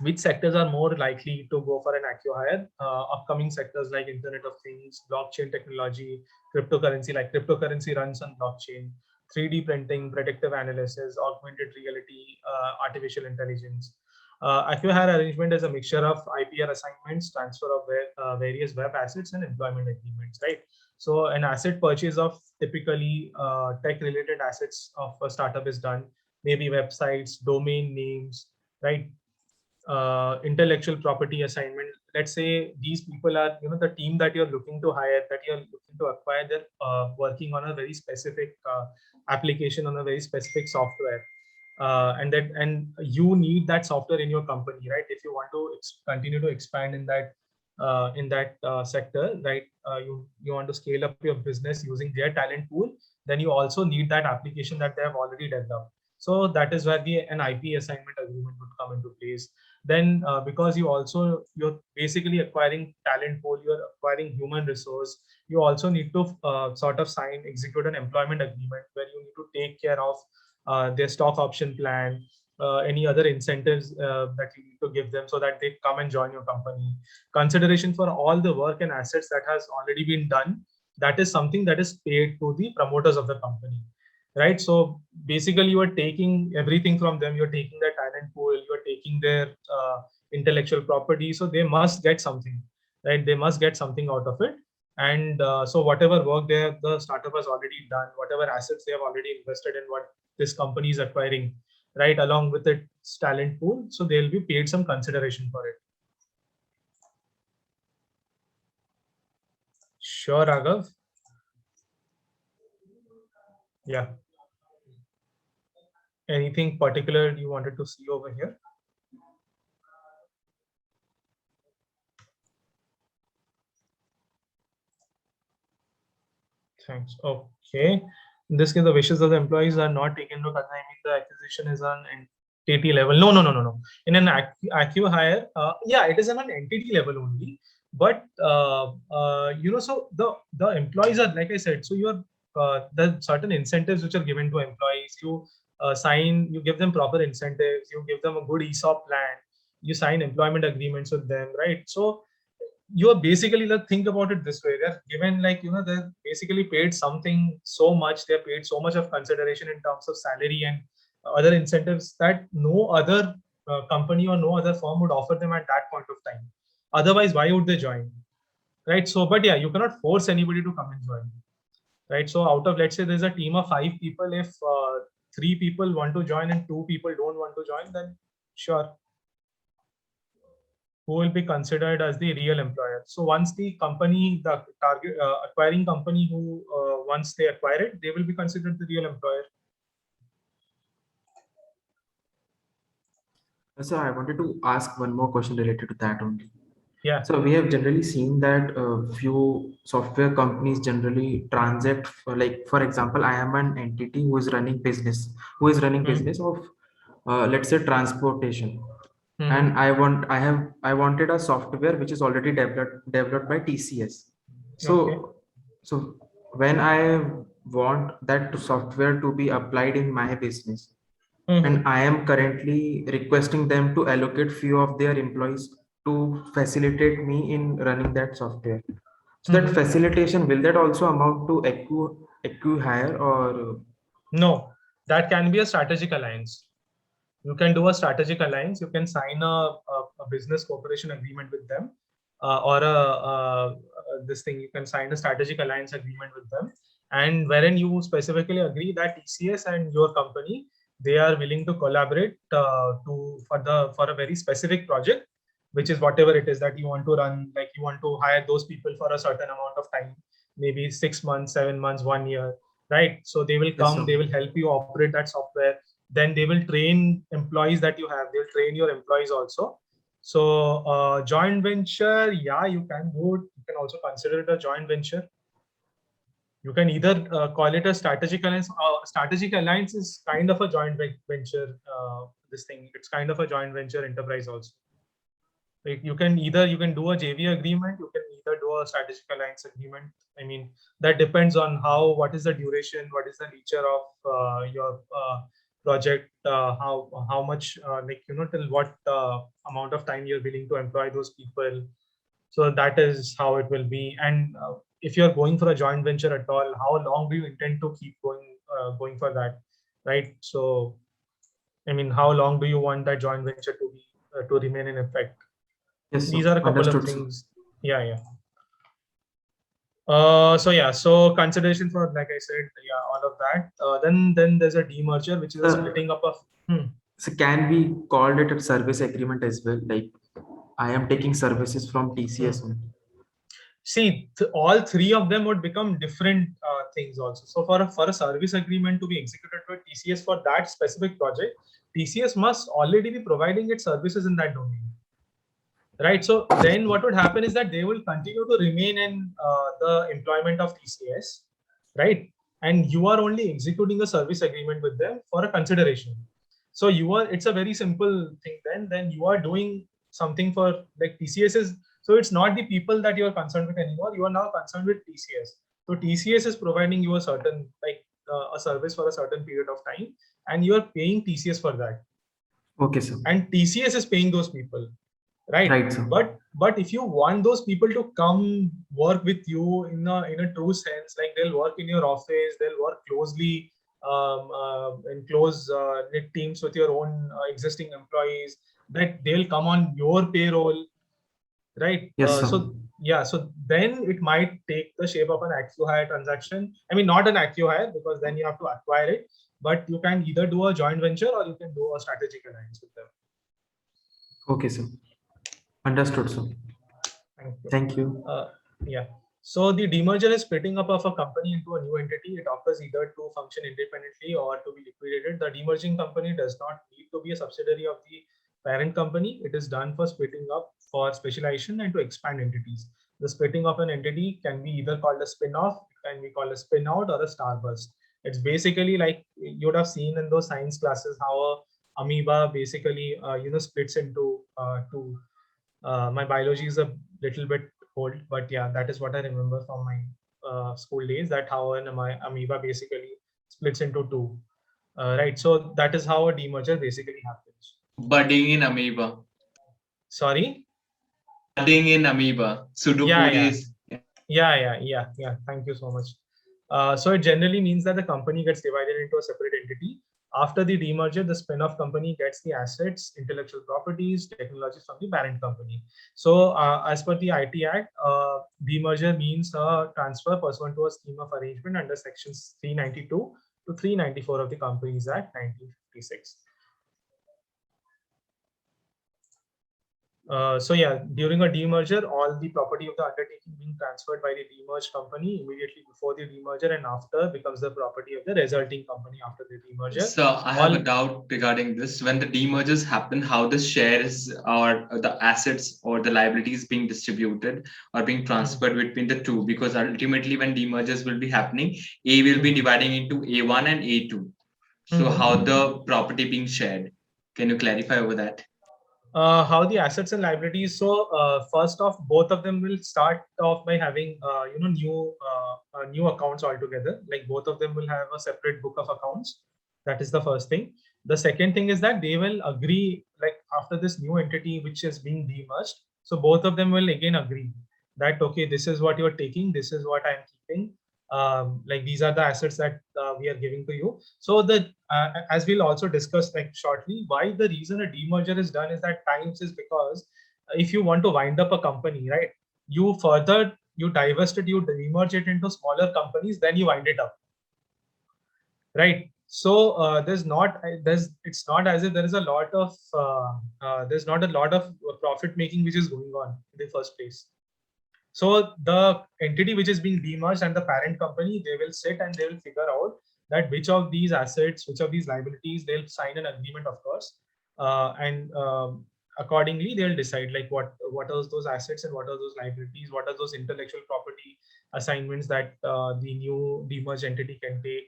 which sectors are more likely to go for an acquihire? Upcoming sectors like Internet of Things, blockchain technology, cryptocurrency, like cryptocurrency runs on blockchain, 3D printing, predictive analysis, augmented reality, artificial intelligence. Acquihire arrangement is a mixture of IPR assignments, transfer of various web assets, and employment agreements, right? So an asset purchase of typically tech-related assets of a startup is done, maybe websites, domain names, right? Intellectual property assignment. Let's say these people are, the team that you're looking to hire, that you're looking to acquire, they're working on a very specific application, on a very specific software. And you need that software in your company, right? If you want to continue to expand in that sector, right? You want to scale up your business using their talent pool, then you also need that application that they have already developed. So that is where an IP assignment agreement would come into place. Then because you're basically acquiring talent pool, you're acquiring human resource, you also need to sort of execute an employment agreement where you need to take care of their stock option plan, any other incentives that you need to give them so that they come and join your company. Consideration for all the work and assets that has already been done, that is something that is paid to the promoters of the company, right? So basically you are taking everything from them. You're taking their talent pool, you're taking their intellectual property. So they must get something, right? They must get something out of it. And so whatever work the startup has already done, whatever assets they have already invested in, what this company is acquiring, right, along with its talent pool, so they'll be paid some consideration for it. Sure, Raghav. Yeah. Anything particular you wanted to see over here? Thanks. Okay. In this case, the wishes of the employees are not taken into account. I mean, the acquisition is on entity level. No. In an acquihire, yeah, it is on an entity level only. But so the employees are, like I said, so you're the certain incentives which are given to employees. You give them proper incentives. You give them a good ESOP plan. You sign employment agreements with them, right? So you are basically, think about it this way: they're given, they're basically paid something so much. They're paid so much of consideration in terms of salary and other incentives that no other company or no other firm would offer them at that point of time. Otherwise, why would they join, right? So, but yeah, you cannot force anybody to come and join, right? So out of, let's say there's a team of 5 people, if 3 people want to join and 2 people don't want to join, then sure, who will be considered as the real employer. So once the company, the target acquiring company, who once they acquire it, they will be considered the real employer. So I wanted to ask one more question related to that only. Yeah. So we have generally seen that few software companies generally transact for example, I am an entity who is running business, business of let's say transportation, and I wanted a software which is already developed by TCS. So so when I want that software to be applied in my business, and I am currently requesting them to allocate few of their employees to facilitate me in running that software. So that facilitation, will that also amount to acqui-hire or? No, that can be a strategic alliance. You can do a strategic alliance. You can sign a business cooperation agreement with them, or this thing. You can sign a strategic alliance agreement with them, and wherein you specifically agree that TCS and your company, they are willing to collaborate for a very specific project, which is whatever it is that you want to run. Like you want to hire those people for a certain amount of time, maybe 6 months, 7 months, 1 year, right? So they will come, they will help you operate that software. Then they will train employees that you have. They'll train your employees also. So joint venture, yeah, you can do it. You can also consider it a joint venture. You can either call it a strategic alliance. Strategic alliance is kind of a joint venture. This thing, it's kind of a joint venture enterprise also. Like you can do a JV agreement. You can either do a strategic alliance agreement. I mean, that depends on what is the duration, what is the nature of your project, how much till what amount of time you're willing to employ those people. So that is how it will be. And if you're going for a joint venture at all, how long do you intend to keep going for that, right? So I mean, how long do you want that joint venture to be to remain in effect? Yes, these are a couple of things. Yeah. So consideration for, like I said, all of that. Then there's a demerger, which is a splitting up of. So can we call it a service agreement as well? Like I am taking services from TCS. See, all three of them would become different things also. So for a service agreement to be executed with TCS for that specific project, TCS must already be providing its services in that domain. Right. So then what would happen is that they will continue to remain in the employment of TCS, right? And you are only executing a service agreement with them for a consideration. So it's a very simple thing. Then you are doing something for like TCS is. So it's not the people that you are concerned with anymore. You are now concerned with TCS. So TCS is providing you a certain a service for a certain period of time, and you are paying TCS for that. Okay, sir. And TCS is paying those people. Right, sir. But if you want those people to come work with you in a true sense, like they'll work in your office, they'll work closely in close knit teams with your own existing employees, that they'll come on your payroll, right? Yes, sir. So then it might take the shape of an acqui-hire transaction. I mean, not an acqui-hire, because then you have to acquire it, but you can either do a joint venture or you can do a strategic alliance with them. Okay, sir. Understood, sir. Thank you. Yeah. So the demerger is splitting up of a company into a new entity. It offers either to function independently or to be liquidated. The demerging company does not need to be a subsidiary of the parent company. It is done for splitting up, for specialization, and to expand entities. The splitting of an entity can be either called a spin-off, it can be called a spin-out, or a starburst. It's basically like you would have seen in those science classes how a amoeba basically splits into two. My biology is a little bit old, but yeah, that is what I remember from my school days, that how an amoeba basically splits into two. Right. So that is how a demerger basically happens. Budding in amoeba. Sorry? Budding in amoeba. Pseudopodies. Yeah. Thank you so much. So it generally means that the company gets divided into a separate entity. After the demerger, the spin-off company gets the assets, intellectual properties, technologies from the parent company. So as per the IT Act, demerger means a transfer pursuant to a scheme of arrangement under sections 392 to 394 of the Companies Act 1956. So yeah, during a demerger, all the property of the undertaking being transferred by the demerged company immediately before the demerger and after becomes the property of the resulting company after the demerger. So I have a doubt regarding this. When the demergers happen, how the shares or the assets or the liabilities being distributed or being transferred between the two? Because ultimately, when demergers will be happening, A will be dividing into A1 and A2. So how the property being shared? Can you clarify over that? How the assets and liabilities. So first off, both of them will start off by having new accounts altogether. Like both of them will have a separate book of accounts. That is the first thing. The second thing is that they will agree, like after this new entity which is being demerged. So both of them will again agree that okay, this is what you're taking, this is what I'm keeping. Like these are the assets that we are giving to you. So the as we'll also discuss like shortly, why the reason a demerger is done is that times is because if you want to wind up a company, right, you divest it, you demerge it into smaller companies, then you wind it up, right? So it's not as if there is a lot of there's not a lot of profit making which is going on in the first place. So the entity which is being demerged and the parent company, they will sit and they will figure out that which of these assets, which of these liabilities, they'll sign an agreement, of course, and accordingly they'll decide like what are those assets and what are those liabilities, what are those intellectual property assignments that the new demerged entity can take.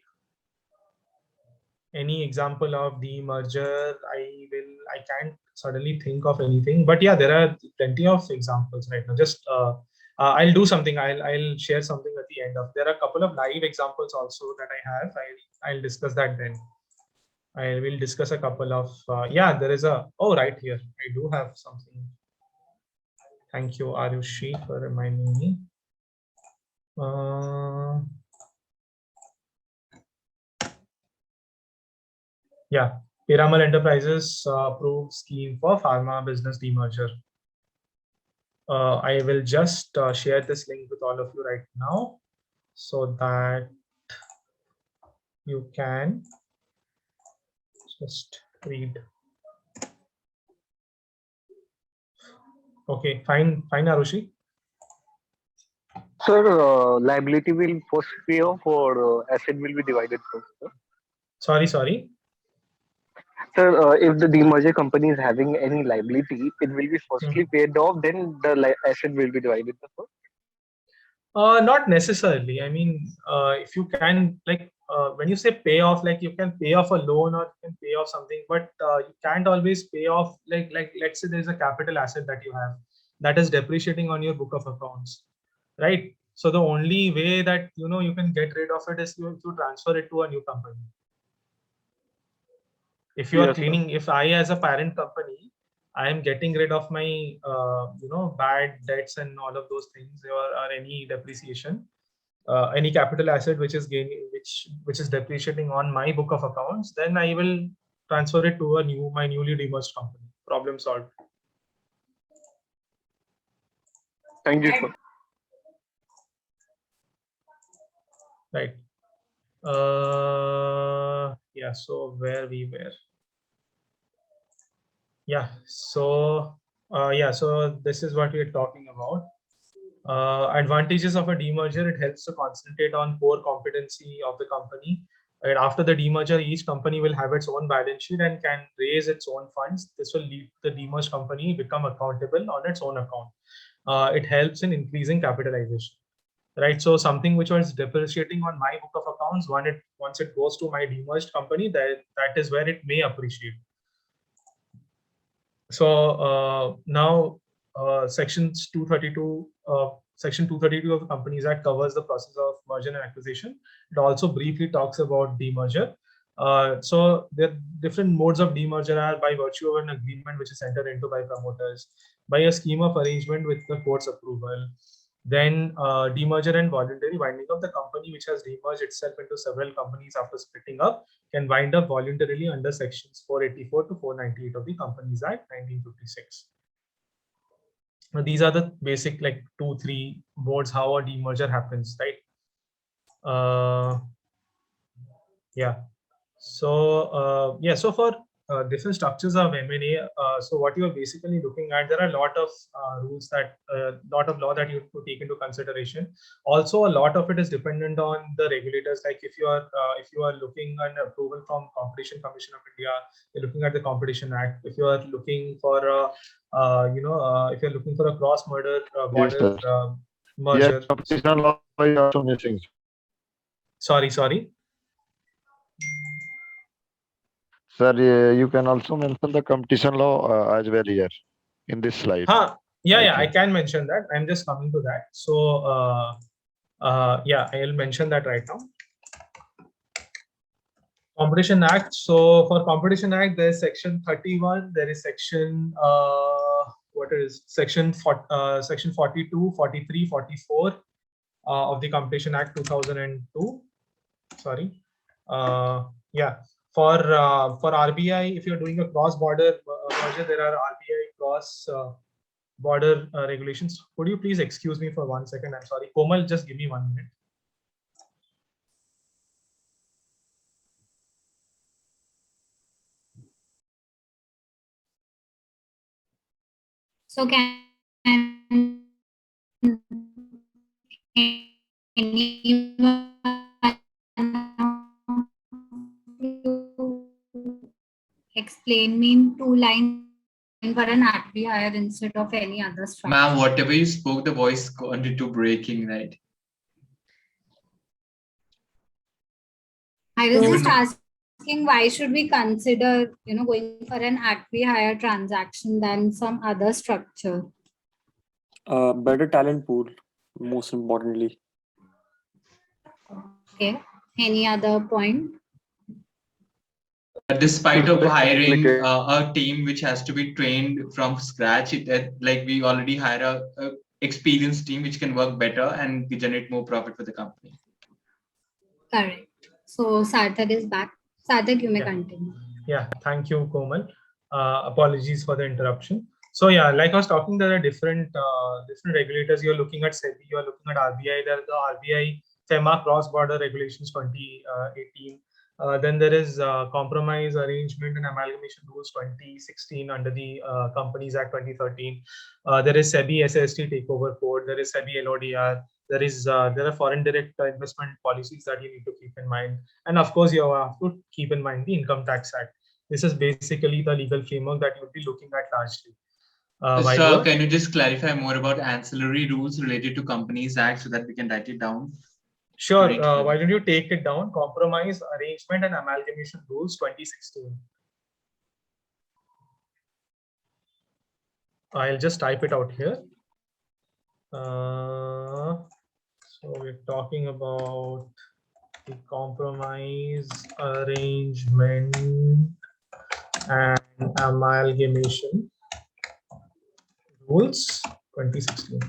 Any example of demerger? I can't suddenly think of anything, but yeah, there are plenty of examples right now. Just I'll do something. I'll share something at the end of. There are a couple of live examples also that I have. I'll discuss that then. I will discuss a couple of. Yeah, there is a. Oh, right here. I do have something. Thank you, Arushi, for reminding me. Yeah, Piramal Enterprises approved scheme for pharma business demerger. I will just share this link with all of you right now so that you can just read. Okay, fine, Arushi. Sir, liability will first pay off or asset will be divided first? Sir? Sorry. Sir, if the demerger company is having any liability, it will be firstly paid off, then the asset will be divided. Not necessarily. I mean, if you can, like, when you say pay off, like you can pay off a loan or you can pay off something, but you can't always pay off, like let's say there's a capital asset that you have that is depreciating on your book of accounts, right? So the only way that you can get rid of it is to transfer it to a new company. If you are cleaning, if I as a parent company, I am getting rid of my bad debts and all of those things, or any depreciation, any capital asset which is gaining, which is depreciating on my book of accounts, then I will transfer it to my newly demerged company. Problem solved. Thank you, sir. Right. Yeah. So where we were. Yeah. So so this is what we're talking about. Advantages of a demerger: it helps to concentrate on core competency of the company. And after the demerger, each company will have its own balance sheet and can raise its own funds. This will lead the demerged company become accountable on its own account. It helps in increasing capitalization, right? So something which was depreciating on my book of accounts, once it goes to my demerged company, that is where it may appreciate. So now Section 232 of the Companies Act covers the process of merger and acquisition. It also briefly talks about demerger. So the different modes of demerger are by virtue of an agreement which is entered into by promoters, by a scheme of arrangement with the court's approval, then demerger and voluntary winding up. The company which has demerged itself into several companies after splitting up can wind up voluntarily under sections 484 to 498 of the Companies Act 1956. Now, these are the basic 2-3 modes how a demerger happens, right? Yeah. So so for different structures of M&A. So what you are basically looking at, there are a lot of rules that, lot of law that you have to take into consideration. Also, a lot of it is dependent on the regulators. Like if you are looking at approval from Competition Commission of India, you're looking at the Competition Act. If you are looking for if you're looking for a cross-border border merger. Yes, competition law is also missing. Sorry. Sir, you can also mention the competition law as well here in this slide. I can mention that. I'm just coming to that. So, I'll mention that right now. Competition Act. So for Competition Act, there is Section 31. There is Section Section 42, 43, 44 of the Competition Act 2002. Sorry. For RBI, if you're doing a cross-border merger, there are RBI cross-border regulations. Could you please excuse me for 1 second? I'm sorry. Komal, just give me 1 minute. So can explain me in 2 lines for an acqui-hire instead of any other structure? Ma'am, whatever you spoke, the voice got into breaking, right? I was just asking, why should we consider, going for an acqui-hire transaction than some other structure? Better talent pool, most importantly. Okay. Any other point? Despite of hiring a team which has to be trained from scratch, like we already hire a experienced team which can work better and generate more profit for the company. Correct. So Sarthak is back. Sarthak, you may continue. Yeah, thank you, Komal. Apologies for the interruption. So yeah, like I was talking, there are different regulators. You're looking at SEBI, you're looking at RBI. There are the RBI FEMA cross-border regulations 2018. Then there is Compromise, Arrangement and Amalgamation Rules 2016 under the Companies Act 2013. There is SEBI SST Takeover Code. There is SEBI LODR. There are foreign direct investment policies that you need to keep in mind. And of course, you have to keep in mind the Income Tax Act. This is basically the legal framework that you'll be looking at largely. So can you just clarify more about ancillary rules related to Companies Act so that we can write it down? Sure. Why don't you take it down? Compromise, Arrangement and Amalgamation Rules 2016. I'll just type it out here. So we're talking about the Compromise, Arrangement and Amalgamation Rules 2016.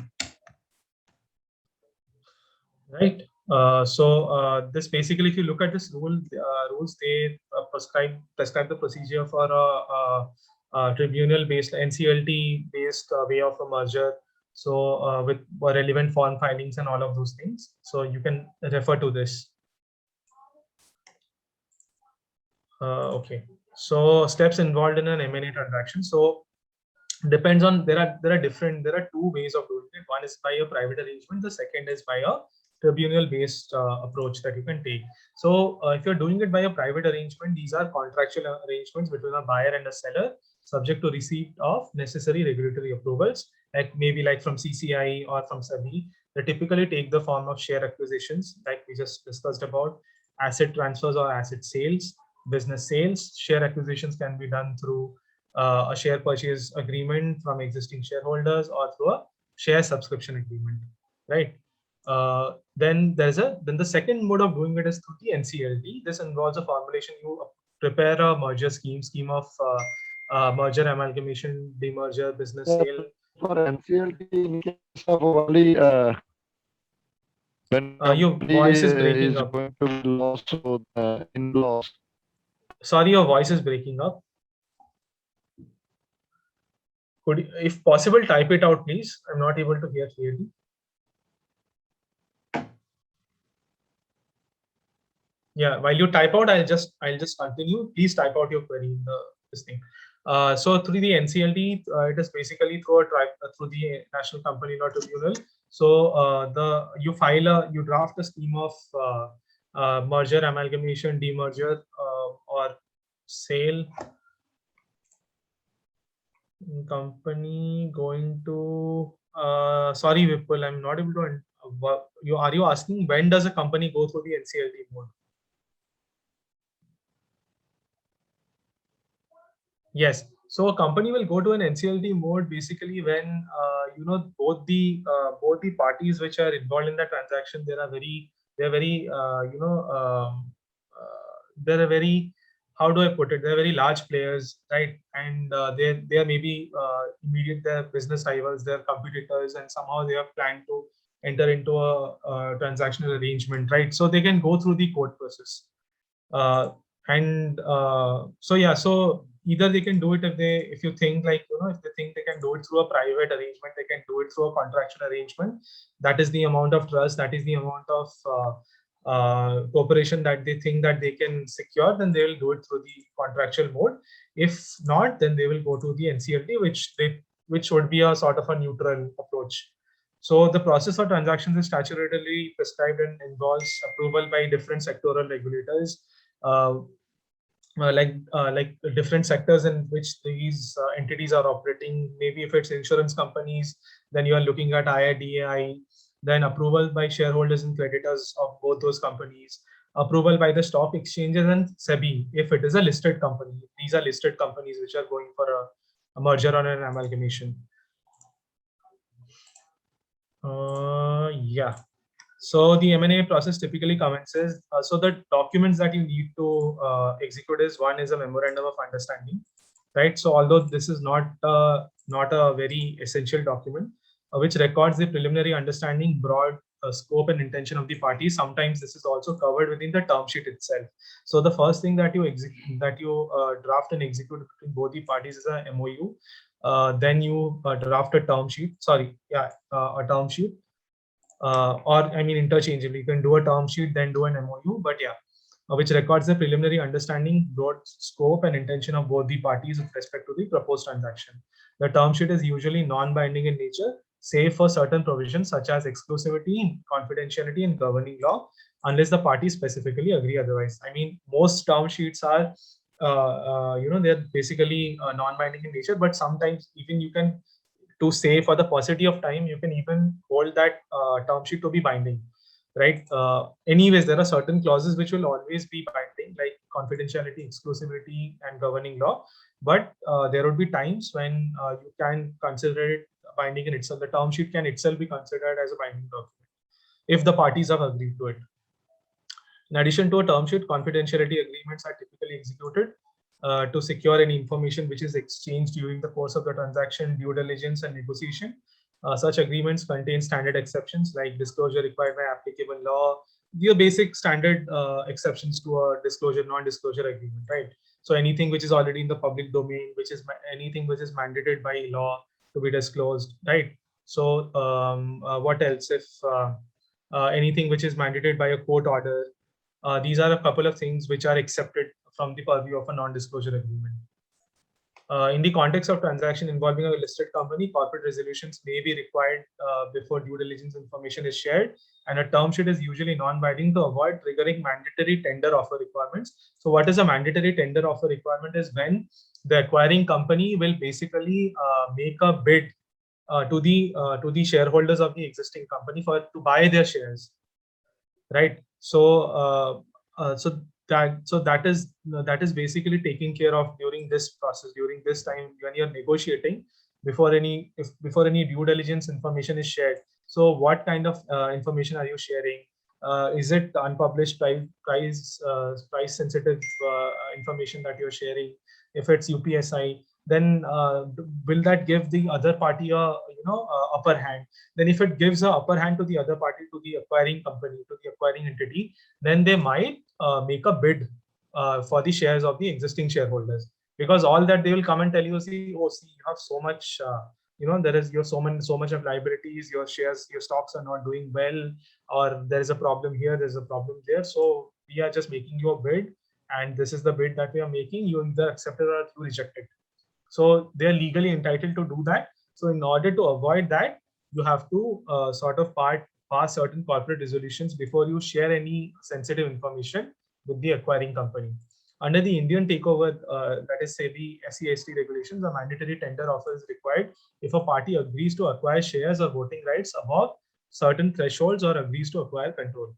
Right. This basically, if you look at this rules, they prescribe the procedure for a tribunal-based, NCLT-based way of a merger. So with relevant form filings and all of those things. So you can refer to this. Okay. So steps involved in an M&A transaction. So depends on, there are two ways of doing it. One is by a private arrangement. The second is by a tribunal-based approach that you can take. So if you're doing it by a private arrangement, these are contractual arrangements between a buyer and a seller, subject to receipt of necessary regulatory approvals, maybe like from CCI or from SEBI. They typically take the form of share acquisitions, like we just discussed about, asset transfers or asset sales, business sales. Share acquisitions can be done through a share purchase agreement from existing shareholders or through a share subscription agreement, right? Then the second mode of doing it is through the NCLT. This involves a formulation. You prepare a merger scheme of merger, amalgamation, demerger, business sale. For NCLT, in case of only when your voice is breaking up. Going to be lost, so in loss. Sorry, your voice is breaking up. Could you, if possible, type it out, please? I'm not able to hear clearly. Yeah, while you type out, I'll just continue. Please type out your query in the this thing. So through the NCLT, it is basically through the National Company Law Tribunal. So you draft a scheme of merger, amalgamation, demerger, or sale. Company going to sorry Vipul, I'm not able to. Are you asking when does a company go through the NCLT mode? Yes. So a company will go to an NCLT mode basically when both the parties which are involved in the transaction, they're very, how do I put it? They're very large players, right? And they are maybe immediate their business rivals, their competitors, and somehow they have planned to enter into a transactional arrangement, right? So they can go through the court process. So either they can do it if you think like, if they think they can do it through a private arrangement, they can do it through a contractual arrangement. That is the amount of trust, that is the amount of cooperation that they think that they can secure, then they will do it through the contractual mode. If not, then they will go to the NCLT, which would be a sort of a neutral approach. So the process for transactions is statutorily prescribed and involves approval by different sectoral regulators, like different sectors in which these entities are operating. Maybe if it's insurance companies, then you are looking at IRDAI, then approval by shareholders and creditors of both those companies, approval by the stock exchanges and SEBI if it is a listed company. These are listed companies which are going for a merger or an amalgamation. Yeah. So the M&A process typically commences. So the documents that you need to execute is, one is a memorandum of understanding, right? So although this is not a very essential document, which records the preliminary understanding, broad scope and intention of the parties. Sometimes this is also covered within the term sheet itself. So the first thing that you draft and execute between both the parties is a MOU. Then you draft a term sheet. A term sheet. Or I mean interchangeably, you can do a term sheet, then do an MOU, but which records the preliminary understanding, broad scope and intention of both the parties with respect to the proposed transaction. The term sheet is usually non-binding in nature, save for certain provisions such as exclusivity, confidentiality, and governing law, unless the parties specifically agree otherwise. I mean, most term sheets are, they're basically non-binding in nature, but sometimes even you can, to say for the paucity of time, you can even hold that term sheet to be binding, right? Anyways, there are certain clauses which will always be binding, like confidentiality, exclusivity, and governing law. But there would be times when you can consider it binding in itself. The term sheet can itself be considered as a binding document if the parties have agreed to it. In addition to a term sheet, confidentiality agreements are typically executed to secure any information which is exchanged during the course of the transaction, due diligence, and negotiation. Such agreements contain standard exceptions like disclosure required by applicable law, the basic standard exceptions to a disclosure, non-disclosure agreement, right? So anything which is already in the public domain, anything which is mandated by law to be disclosed, right? So what else? If anything which is mandated by a court order, these are a couple of things which are accepted from the purview of a non-disclosure agreement. In the context of transaction involving a listed company, corporate resolutions may be required before due diligence information is shared, and a term sheet is usually non-binding to avoid triggering mandatory tender offer requirements. So what is a mandatory tender offer requirement is when the acquiring company will basically make a bid to the shareholders of the existing company to buy their shares, right? So that is basically taken care of during this process, during this time when you're negotiating, before any due diligence information is shared. So what kind of information are you sharing? Is it unpublished price sensitive information that you're sharing? If it's UPSI, then will that give the other party a upper hand? Then if it gives a upper hand to the other party, to the acquiring company, to the acquiring entity, then they might make a bid for the shares of the existing shareholders, because all that they will come and tell you, you have so much, you have so much of liabilities, your stocks are not doing well, or there is a problem here, there's a problem there. So we are just making you a bid, and this is the bid that we are making, you either accept it or you reject it. So they are legally entitled to do that. So in order to avoid that, you have to sort of pass certain corporate resolutions before you share any sensitive information with the acquiring company. Under the Indian takeover, that is SEBI SEST regulations, a mandatory tender offer is required if a party agrees to acquire shares or voting rights above certain thresholds or agrees to acquire control.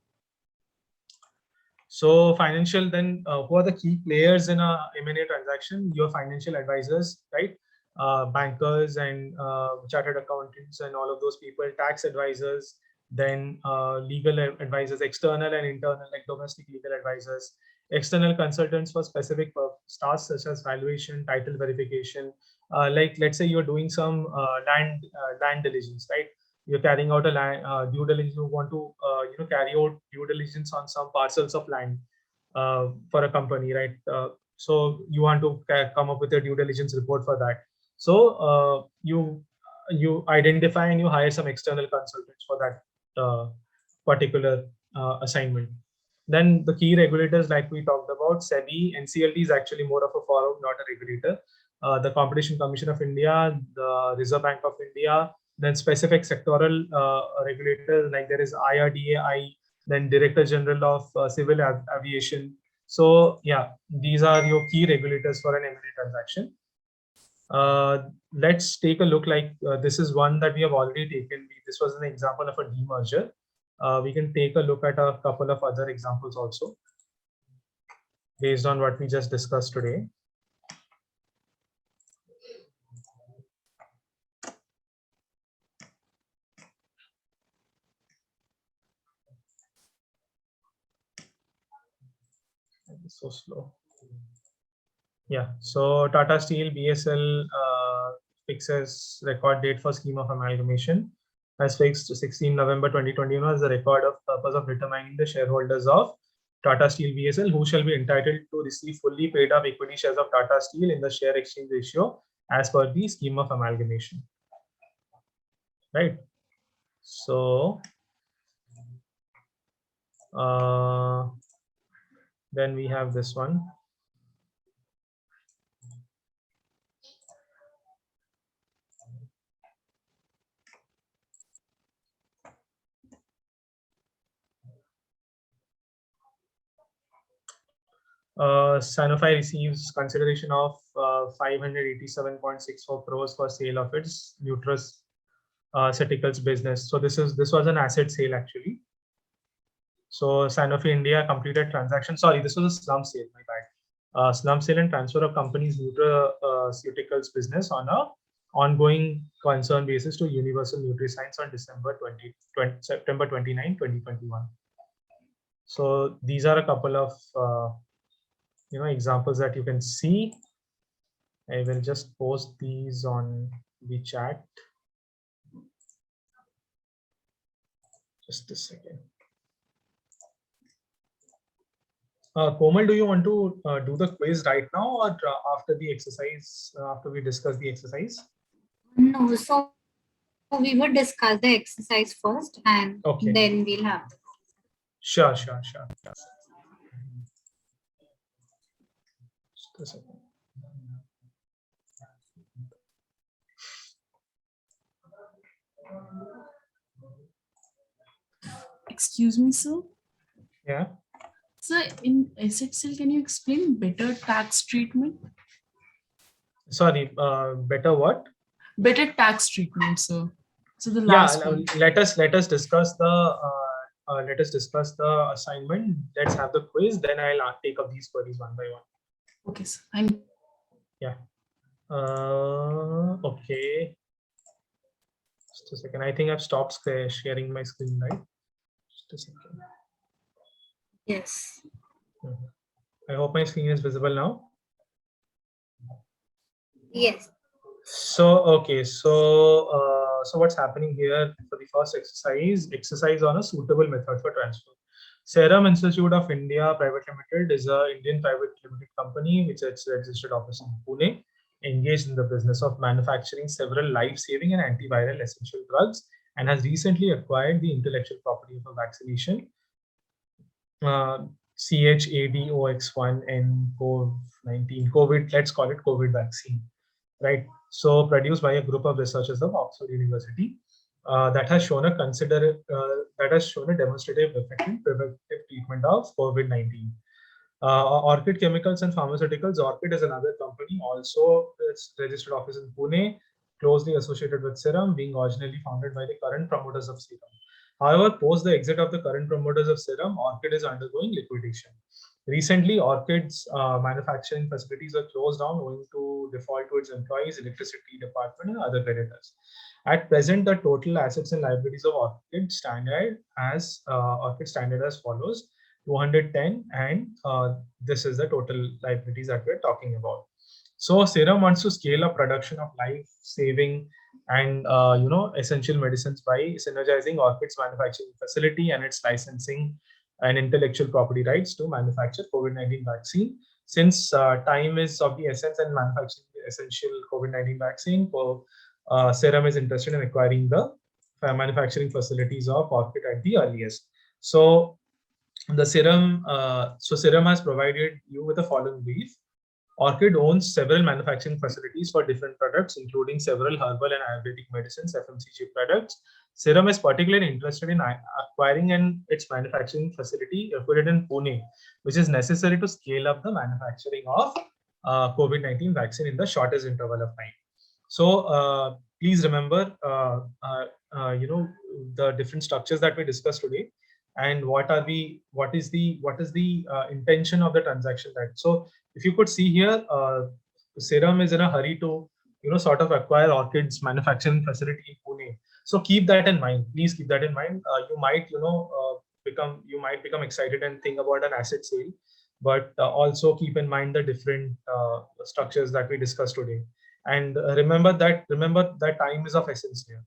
So financial, then who are the key players in a M&A transaction? Your financial advisors, right? Bankers and chartered accountants and all of those people, tax advisors, then legal advisors, external and internal, like domestic legal advisors, external consultants for specific tasks such as valuation, title verification. Like let's say you're doing some land diligence, right? You're carrying out a land due diligence. You want to carry out due diligence on some parcels of land for a company, right? So you want to come up with a due diligence report for that. So you identify and you hire some external consultants for that particular assignment. Then the key regulators, like we talked about, SEBI, NCLT is actually more of a forum, not a regulator. The Competition Commission of India, the Reserve Bank of India, then specific sectoral regulators, like there is IRDAI, then Director General of Civil Aviation. So yeah, these are your key regulators for an M&A transaction. Let's take a look. Like this is one that we have already taken. This was an example of a demerger. We can take a look at a couple of other examples also based on what we just discussed today. It's so slow. Yeah, so Tata Steel BSL fixes record date for scheme of amalgamation as fixed 16 November 2021 as the record of purpose of determining the shareholders of Tata Steel BSL who shall be entitled to receive fully paid up equity shares of Tata Steel in the share exchange ratio as per the scheme of amalgamation. Right. So then we have this one. Sanofi receives consideration of 587.64 crores for sale of its nutraceuticals business. So this was an asset sale actually. So Sanofi India completed transaction. Sorry, this was a slump sale. My bad. Slump sale and transfer of company's nutraceuticals business on a ongoing concern basis to Universal NutriScience on September 29, 2021. So these are a couple of examples that you can see. I will just post these on the chat. Just a second. Komal, do you want to do the quiz right now or after the exercise, after we discuss the exercise? No, so we would discuss the exercise first and then we'll have. Sure. Just a second. Excuse me, sir. Yeah. Sir, in asset sale, can you explain better tax treatment? Sorry, better what? Better tax treatment, sir. So the last one. Let us discuss the assignment. Let's have the quiz. Then I'll take up these queries one by one. Okay, sir. Thank you. Yeah. Okay. Just a second. I think I've stopped sharing my screen, right? Just a second. Yes. I hope my screen is visible now. Yes. So okay, so what's happening here for the first exercise on a suitable method for transfer. Serum Institute of India Private Limited is an Indian private limited company which has registered office in Pune, engaged in the business of manufacturing several life-saving and antiviral essential drugs, and has recently acquired the intellectual property of a vaccination. CHADOX1N-COVID-19, COVID, let's call it COVID vaccine, right? So produced by a group of researchers of Oxford University that has shown a demonstrative effect in preventive treatment of COVID-19. Orchid Chemicals and Pharmaceuticals. Orchid is another company, also its registered office in Pune, closely associated with Serum, being originally founded by the current promoters of Serum. However, post the exit of the current promoters of Serum, Orchid is undergoing liquidation. Recently, Orchid's manufacturing facilities were closed down owing to default to its employees, electricity department, and other creditors. At present, the total assets and liabilities of Orchid standard as follows: 210, and this is the total liabilities that we're talking about. So Serum wants to scale up production of life-saving and essential medicines by synergizing Orchid's manufacturing facility and its licensing and intellectual property rights to manufacture COVID-19 vaccine. Since time is of the essence and manufacturing the essential COVID-19 vaccine, Serum is interested in acquiring the manufacturing facilities of Orchid at the earliest. So the Serum has provided you with the following brief. Orchid owns several manufacturing facilities for different products, including several herbal and Ayurvedic medicines, FMCG products. Serum is particularly interested in acquiring its manufacturing facility located in Pune, which is necessary to scale up the manufacturing of COVID-19 vaccine in the shortest interval of time. So please remember, the different structures that we discussed today, and what is the intention of the transaction, right? So if you could see here, Serum is in a hurry to sort of acquire Orchid's manufacturing facility in Pune. So keep that in mind. Please keep that in mind. You might become excited and think about an asset sale, but also keep in mind the different structures that we discussed today. And remember that time is of essence here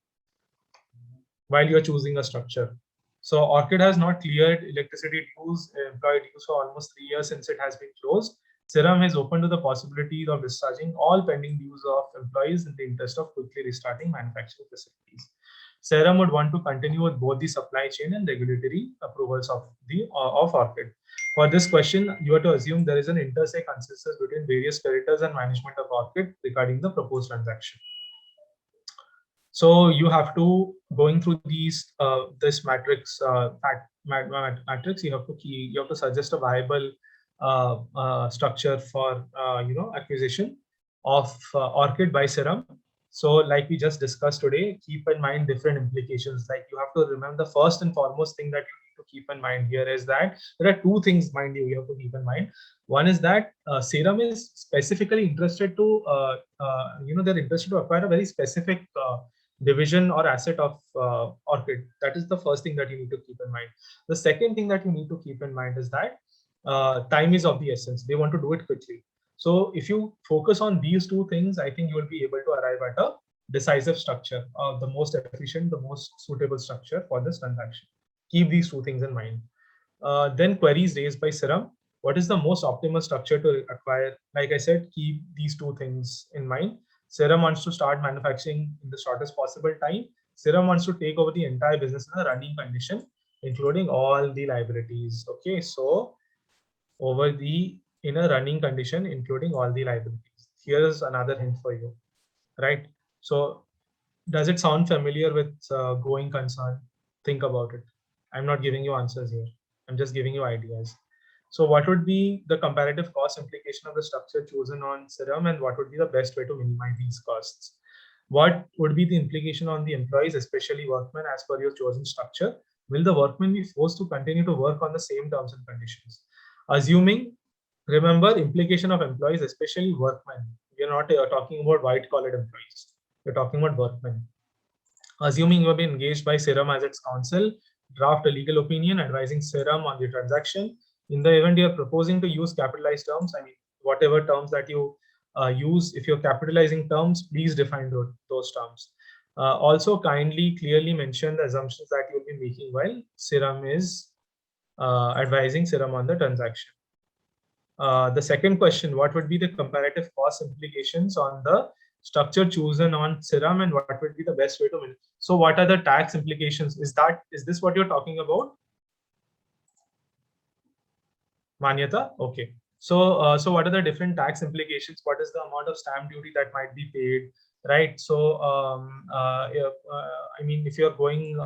while you're choosing a structure. So Orchid has not cleared electricity dues, employee dues for almost 3 years since it has been closed. Serum is open to the possibility of discharging all pending dues of employees in the interest of quickly restarting manufacturing facilities. Serum would want to continue with both the supply chain and regulatory approvals of Orchid. For this question, you have to assume there is an inter se consensus between various creditors and management of Orchid regarding the proposed transaction. So you have to, going through this matrix, matrix, you have to suggest a viable structure for acquisition of Orchid by Serum. So like we just discussed today, keep in mind different implications. Like you have to remember, the first and foremost thing that you need to keep in mind here is that there are two things, mind you have to keep in mind. One is that Serum is specifically interested to, they're interested to acquire a very specific division or asset of Orchid. That is the first thing that you need to keep in mind. The second thing that you need to keep in mind is that time is of the essence. They want to do it quickly. So if you focus on these two things, I think you will be able to arrive at a decisive structure, the most efficient, the most suitable structure for this transaction. Keep these two things in mind. Then queries raised by Serum. What is the most optimal structure to acquire? Like I said, keep these two things in mind. Serum wants to start manufacturing in the shortest possible time. Serum wants to take over the entire business in a running condition, including all the liabilities. Okay, so in a running condition, including all the liabilities. Here's another hint for you, right? So does it sound familiar with going concern? Think about it. I'm not giving you answers here. I'm just giving you ideas. So what would be the comparative cost implication of the structure chosen on Serum, and what would be the best way to minimize these costs? What would be the implication on the employees, especially workmen, as per your chosen structure? Will the workmen be forced to continue to work on the same terms and conditions? Assuming, remember, implication of employees, especially workmen. We're not talking about white-collar employees. We're talking about workmen. Assuming you have been engaged by Serum as its counsel, draft a legal opinion advising Serum on the transaction. In the event you're proposing to use capitalized terms, I mean, whatever terms that you use, if you're capitalizing terms, please define those terms. Also, kindly clearly mention the assumptions that you'll be making while Serum is advising Serum on the transaction. The second question, what would be the comparative cost implications on the structure chosen on Serum, and what would be the best way to win? So what are the tax implications? Is this what you're talking about? Manyata? Okay. So, so what are the different tax implications? What is the amount of stamp duty that might be paid, right? So, I mean, if you're going,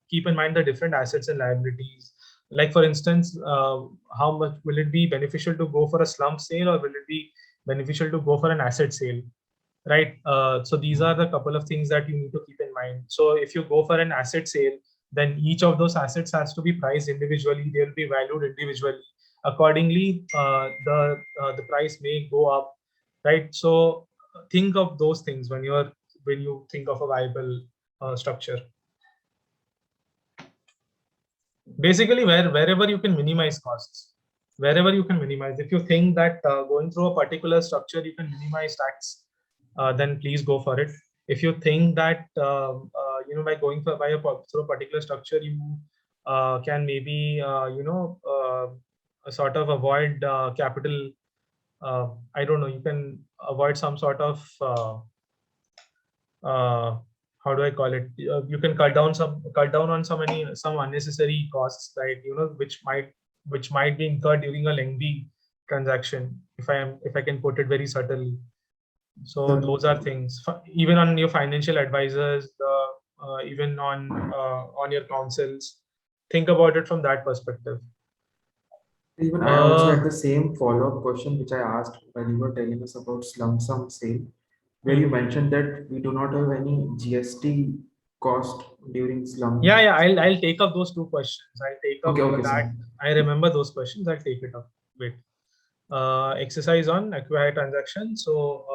keep in mind the different assets and liabilities. Like, for instance, how much will it be beneficial to go for a slump sale, or will it be beneficial to go for an asset sale, right? So these are the couple of things that you need to keep in mind. So if you go for an asset sale, then each of those assets has to be priced individually. They will be valued individually. Accordingly, the price may go up, right? So think of those things when you think of a viable structure. Basically, wherever you can minimize costs, wherever you can minimize. If you think that going through a particular structure you can minimize tax, then please go for it. If you think that by going through a particular structure you can maybe sort of avoid capital. I don't know. You can avoid some sort of how do I call it? You can cut down on some unnecessary costs, like which might be incurred during a lengthy transaction. If I can put it very subtly. So those are things. Even on your financial advisors, even on your counsels, think about it from that perspective. Even I also had the same follow-up question which I asked when you were telling us about slump sum sale, where you mentioned that we do not have any GST cost during slump. Yeah. I'll take up those two questions. I'll take up Okay, that. sir. I remember those questions. I'll take it up. Wait. Exercise on acquire transaction. So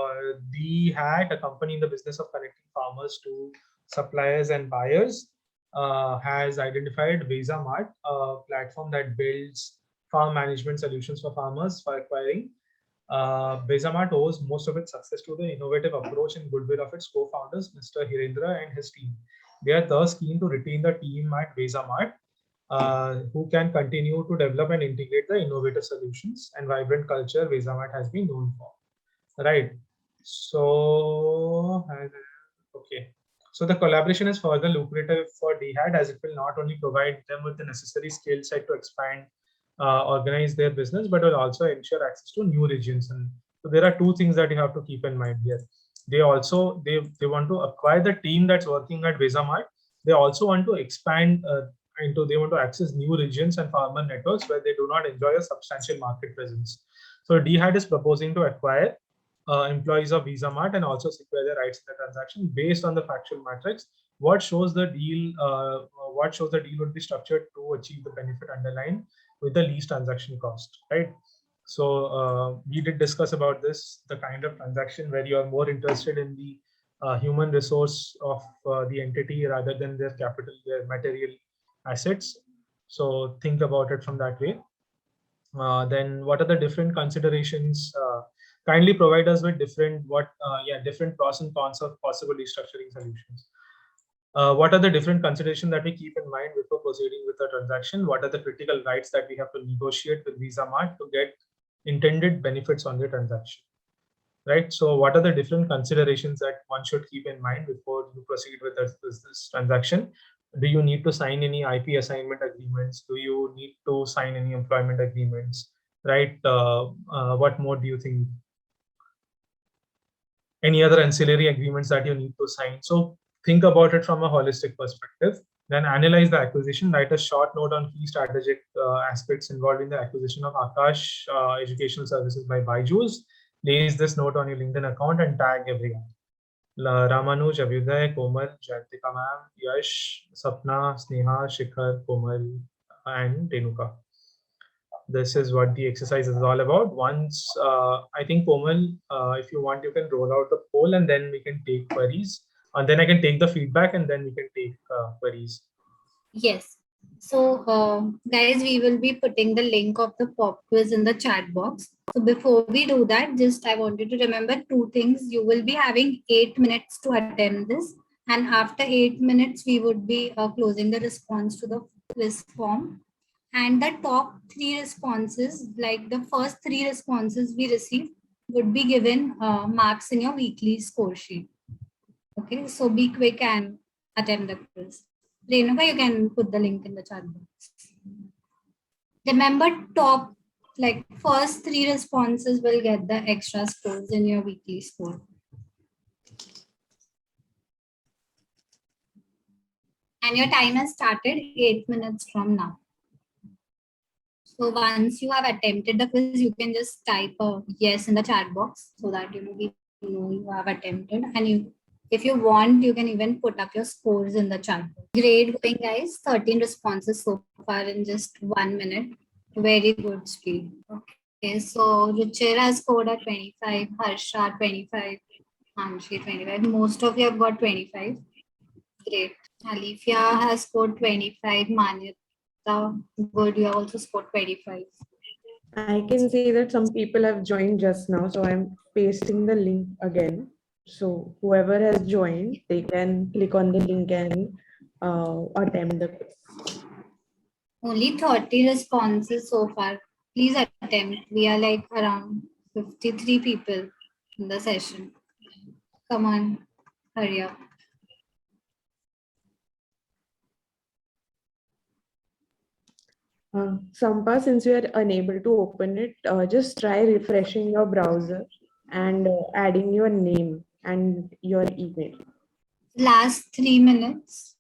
DHAT, a company in the business of connecting farmers to suppliers and buyers, has identified VisaMart, a platform that builds farm management solutions for farmers for acquiring. VisaMart owes most of its success to the innovative approach and goodwill of its co-founders, Mr. Hirendra and his team. They are thus keen to retain the team at VisaMart, who can continue to develop and integrate the innovative solutions and vibrant culture VisaMart has been known for. Right. So, okay. So the collaboration is further lucrative for DHAT, as it will not only provide them with the necessary skill set to expand, organize their business, but will also ensure access to new regions. And so there are two things that you have to keep in mind here. They want to acquire the team that's working at VisaMart. They also want to expand they want to access new regions and farmer networks where they do not enjoy a substantial market presence. So DHAT is proposing to acquire employees of VisaMart and also secure their rights in the transaction based on the factual matrix. What shows the deal would be structured to achieve the benefit underlined with the least transaction cost, right? So we did discuss about this, the kind of transaction where you are more interested in the human resource of the entity rather than their capital, their material assets. So think about it from that way. Then what are the different considerations? Kindly provide us with different pros and cons of possible restructuring solutions. What are the different considerations that we keep in mind before proceeding with the transaction? What are the critical rights that we have to negotiate with VisaMart to get intended benefits on the transaction? Right. So what are the different considerations that one should keep in mind before you proceed with this transaction? Do you need to sign any IP assignment agreements? Do you need to sign any employment agreements? Right. What more do you think? Any other ancillary agreements that you need to sign? So think about it from a holistic perspective. Then analyze the acquisition. Write a short note on key strategic aspects involved in the acquisition of Akash Educational Services by Byju's. Place this note on your LinkedIn account and tag everyone. Ramanuj, Abhyuday, Komal, Jayantika ma'am, Yash, Sapna, Sneha, Shikhar, Komal, and Renuka. This is what the exercise is all about. Once, I think Komal, if you want, you can roll out the poll and then we can take queries. And then I can take the feedback and then we can take queries. Yes. So guys, we will be putting the link of the pop quiz in the chat box. So before we do that, just I want you to remember two things. You will be having 8 minutes to attempt this. And after 8 minutes, we would be closing the response to the quiz form. And the top 3 responses, like the first 3 responses we received, would be given marks in your weekly score sheet. Okay, so be quick and attempt the quiz. Renuka, you can put the link in the chat box. Remember, top like first 3 responses will get the extra scores in your weekly score. And your time has started 8 minutes from now. So once you have attempted the quiz, you can just type a yes in the chat box so that we know you have attempted. And if you want, you can even put up your scores in the chat. Great going, guys. 13 responses so far in just 1 minute. Very good speed. Okay, so Ruchira has scored at 25, Harsha 25, Anshi 25. Most of you have got 25. Great. Alifia has scored 25. Manyata, good. You have also scored 25. I can see that some people have joined just now, so I'm pasting the link again. So whoever has joined, they can click on the link and attempt the quiz. Only 30 responses so far. Please attempt. We are like around 53 people in the session. Come on, hurry up. Sampa, since you are unable to open it, just try refreshing your browser and adding your name and your email. Last 3 minutes.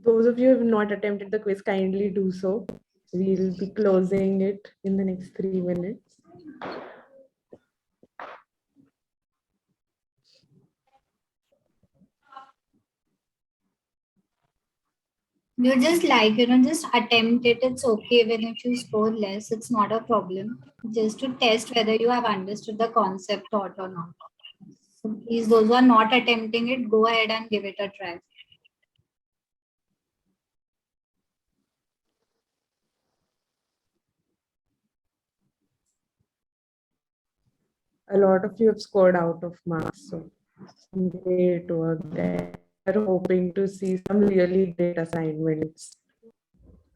Those of you who have not attempted the quiz, kindly do so. We'll be closing it in the next 3 minutes. You just just attempt it. It's okay even if you score less. It's not a problem. Just to test whether you have understood the concept or not. So please, those who are not attempting it, go ahead and give it a try. A lot of you have scored out of marks, so great work there. We're hoping to see some really great assignments.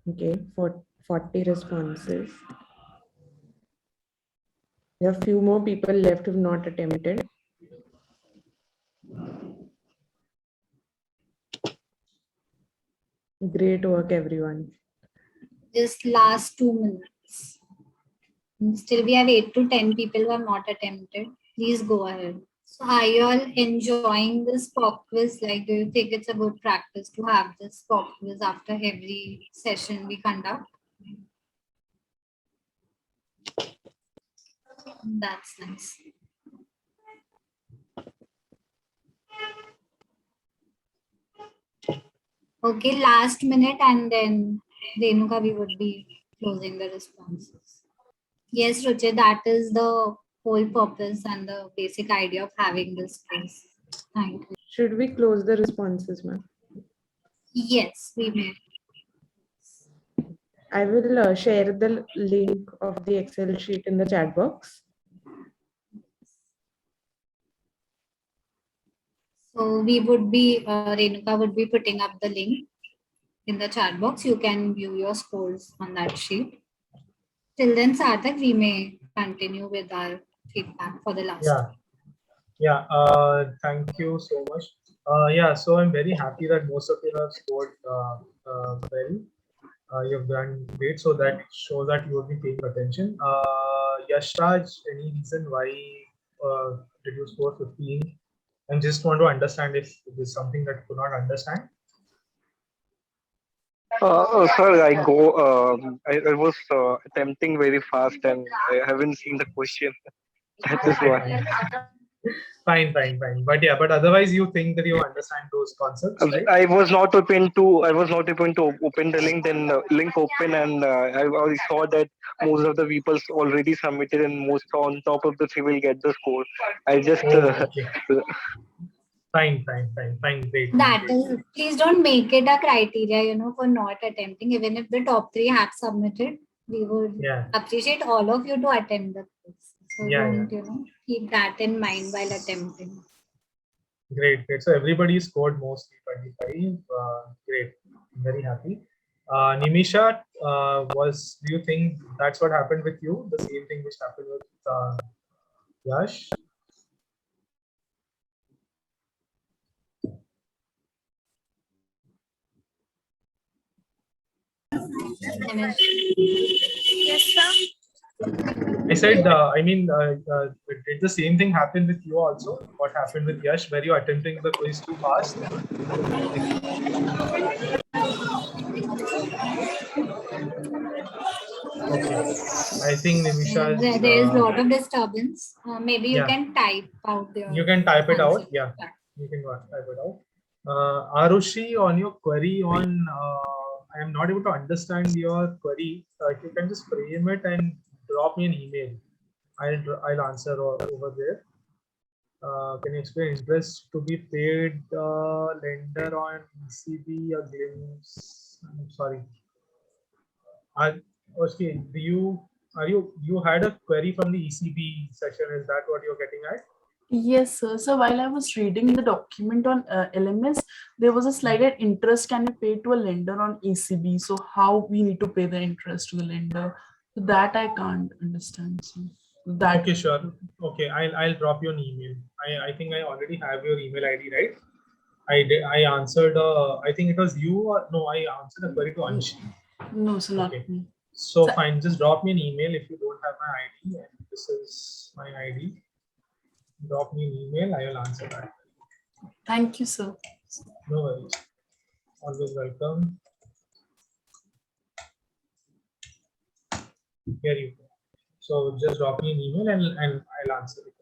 Okay, for 40 responses. There are a few more people left who have not attempted. Great work, everyone. Just last 2 minutes. Still, we have 8 to 10 people who have not attempted. Please go ahead. So, are you all enjoying this pop quiz? Like, do you think it's a good practice to have this pop quiz after every session we conduct? That's nice. Okay, last minute, and then Renuka, we would be closing the responses. Yes, Ruchi, that is the whole purpose and the basic idea of having this quiz. Thank you. Should we close the responses, ma'am? Yes, we may. I will share the link of the Excel sheet in the chat box. So we would be, Renuka would be putting up the link in the chat box. You can view your scores on that sheet. Till then, Sarthak, we may continue with our feedback for the last. Yeah. Thank you so much. So I'm very happy that most of you have scored well. You've done great, so that shows that you will be paying attention. Yashraj, any reason why did you score 15? I just want to understand if there's something that you could not understand. Sir, I was attempting very fast and I haven't seen the question. That is why. Fine. But otherwise, you think that you understand those concepts, right? I was not able to open the link. Then link open, and I saw that most of the people already submitted, and most on top of the three will get the score. I just. Okay. Fine. Great. That is, please don't make it a criteria, for not attempting. Even if the top 3 have submitted, we would appreciate all of you to attempt the quiz. So don't, keep that in mind while attempting. Great. So everybody scored mostly 25. Great. I'm very happy. Nimisha, do you think that's what happened with you? The same thing which happened with Yash? Yes, sir. I said, did the same thing happen with you also? What happened with Yash? Were you attempting the quiz too fast? Okay. I think Nimisha's... There is a lot of disturbance. Maybe you yeah. can type out the You can type it answer. out. Yeah. You can type it out. Arushi, on your query on... I am not able to understand your query. If you can just frame it and drop me an email, I'll answer over there. Can you explain interest to be paid lender on ECB or glimpse? I'm sorry. Okay, you had a query from the ECB session? Is that what you're getting at? Yes, sir. So while I was reading the document on LMS, there was a slide that interest can be paid to a lender on ECB. So how we need to pay the interest to the lender? So that I can't understand. So that. Okay, sure. Okay, I'll drop you an email. I think I already have your email ID, right? I answered. I think it was you or no? I answered a query to Anshi. No, so not me. So fine. Just drop me an email if you don't have my ID. And this is my ID. Drop me an email. I will answer that. Thank you, sir. No worries. Always welcome. Here you go. So just drop me an email and I'll answer it.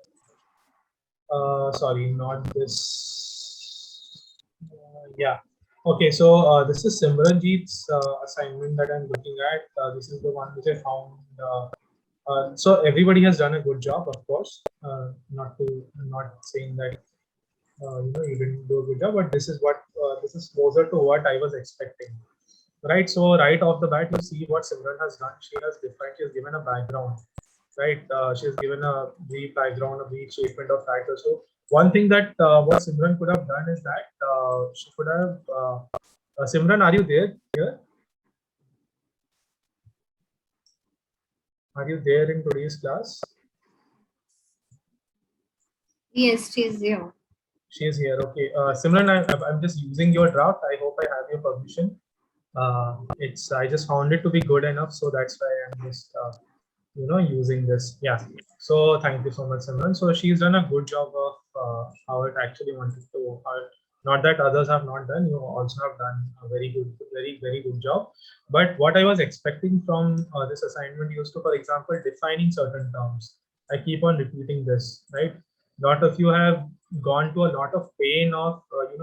Sorry, not this. Yeah. Okay. So this is Simranjeet's assignment that I'm looking at. This is the one which I found. So everybody has done a good job, of course. Not saying that you didn't do a good job, but this is what this is closer to what I was expecting. Right. So right off the bat, you see what Simran has done. She has given a background. Right. She has given a brief background, a brief statement of fact. So one thing that what Simran could have done is that she could have. Simran, are you there here? Are you there in today's class? Yes, she's here. She is here. Okay. Simran, I'm just using your draft. I hope I have your permission. I just found it to be good enough, so that's why I'm just using this. Yeah. So thank you so much, Simran. So she's done a good job of how it actually wanted to. Not that others have not done. You also have done a very good job. But what I was expecting from this assignment used to, for example, defining certain terms. I keep on repeating this, right? A lot of you have gone to a lot of pain of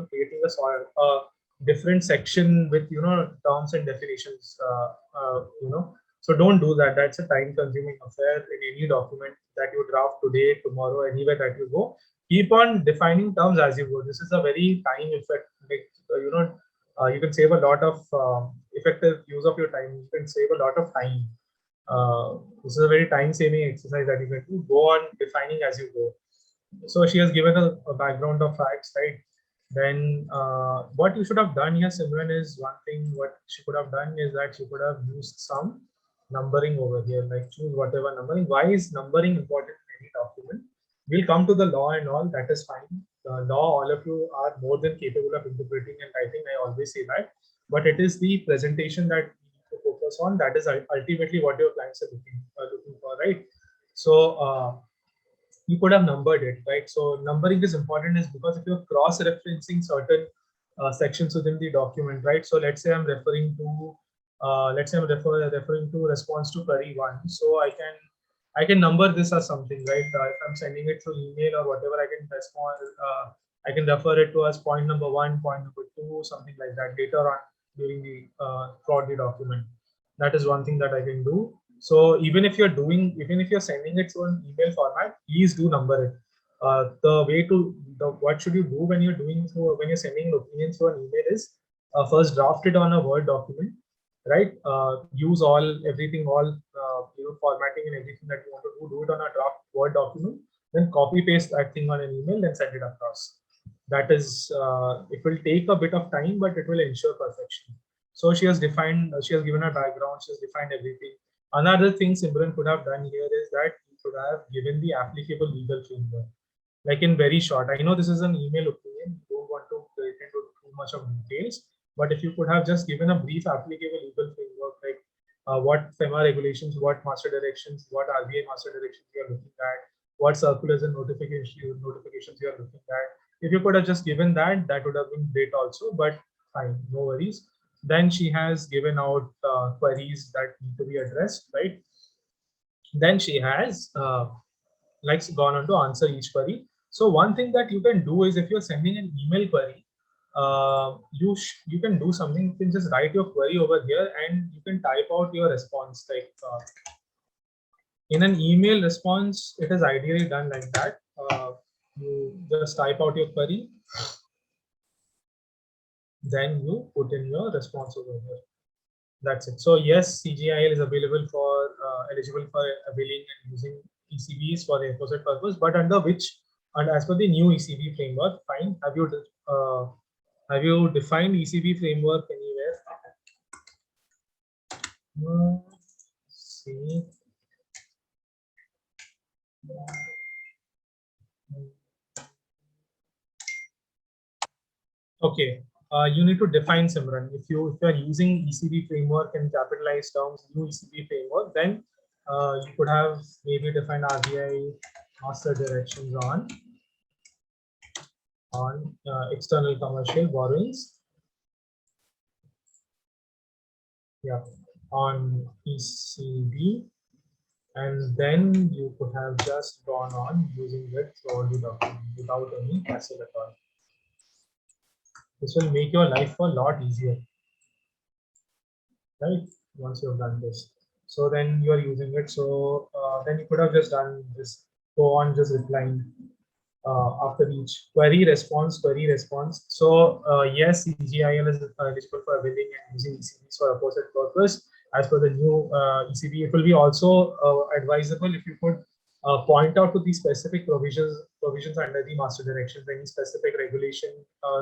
creating a different section with terms and definitions. So don't do that. That's a time-consuming affair in any document that you draft today, tomorrow, anywhere that you go. Keep on defining terms as you go. This is a very time effect. You can save a lot of effective use of your time. You can save a lot of time. This is a very time-saving exercise that you can do. Go on defining as you go. So she has given a background of facts, right? Then what you should have done here, Simran, is one thing. What she could have done is that she could have used some numbering over here, like choose whatever numbering. Why is numbering important in any document? We'll come to the law and all. That is fine. The law, all of you are more than capable of interpreting and writing. I always say that. But it is the presentation that we need to focus on. That is ultimately what your clients are looking for, right? So you could have numbered it, right? So numbering is important is because if you're cross-referencing certain sections within the document, right? So let's say I'm referring to, referring to response to query 1. So I can number this as something, right? If I'm sending it through email or whatever, I can respond. I can refer it to as point number 1, point number 2, something like that later on during the throughout the document. That is one thing that I can do. So even if you're sending it to an email format, please do number it. What should you do when you're sending opinions through an email is first draft it on a Word document, right? Use everything, formatting and everything that you want to do it on a draft Word document. Then copy paste that thing on an email, then send it across. That is, it will take a bit of time, but it will ensure perfection. So she has given her background, she has defined everything. Another thing Simran could have done here is that he could have given the applicable legal framework, like in very short. I know this is an email opinion, you don't want to get into too much of details, but if you could have just given a brief applicable legal framework framework, like what FEMA regulations, what master directions, what RBI master directions you are looking at, what circulars and notifications you are looking at. If you could have just given that, that would have been great also, but fine, no worries. Then she has given out queries that need to be addressed, right? Then she has gone on to answer each query. So one thing that you can do is, if you're sending an email query, you can do something. You can just write your query over here and you can type out your response. Like in an email response, it is ideally done like that. You just type out your query, then you put in your response over here. That's it. So yes, CGIL is available for eligible for availing and using ECBs for the opposite purpose, but under which, and as per the new ECB framework, fine. Have you defined ECB framework anywhere? See. Okay. You need to define, Simran. If you are using ECB framework in capitalized terms, new ECB framework, then you could have maybe defined RBI master directions on external commercial borrowings. Yeah, on ECB, and then you could have just gone on using it throughout the document without any hassle at all. This will make your life a lot easier, right? Once you've done this, so then you are using it. So then you could have just done this. Go on, just replying after each query response. So yes, CGIL is eligible for availing and using ECBs for opposite purpose. As per the new ECB, it will be also advisable if you could point out to the specific provisions under the master directions, any specific regulation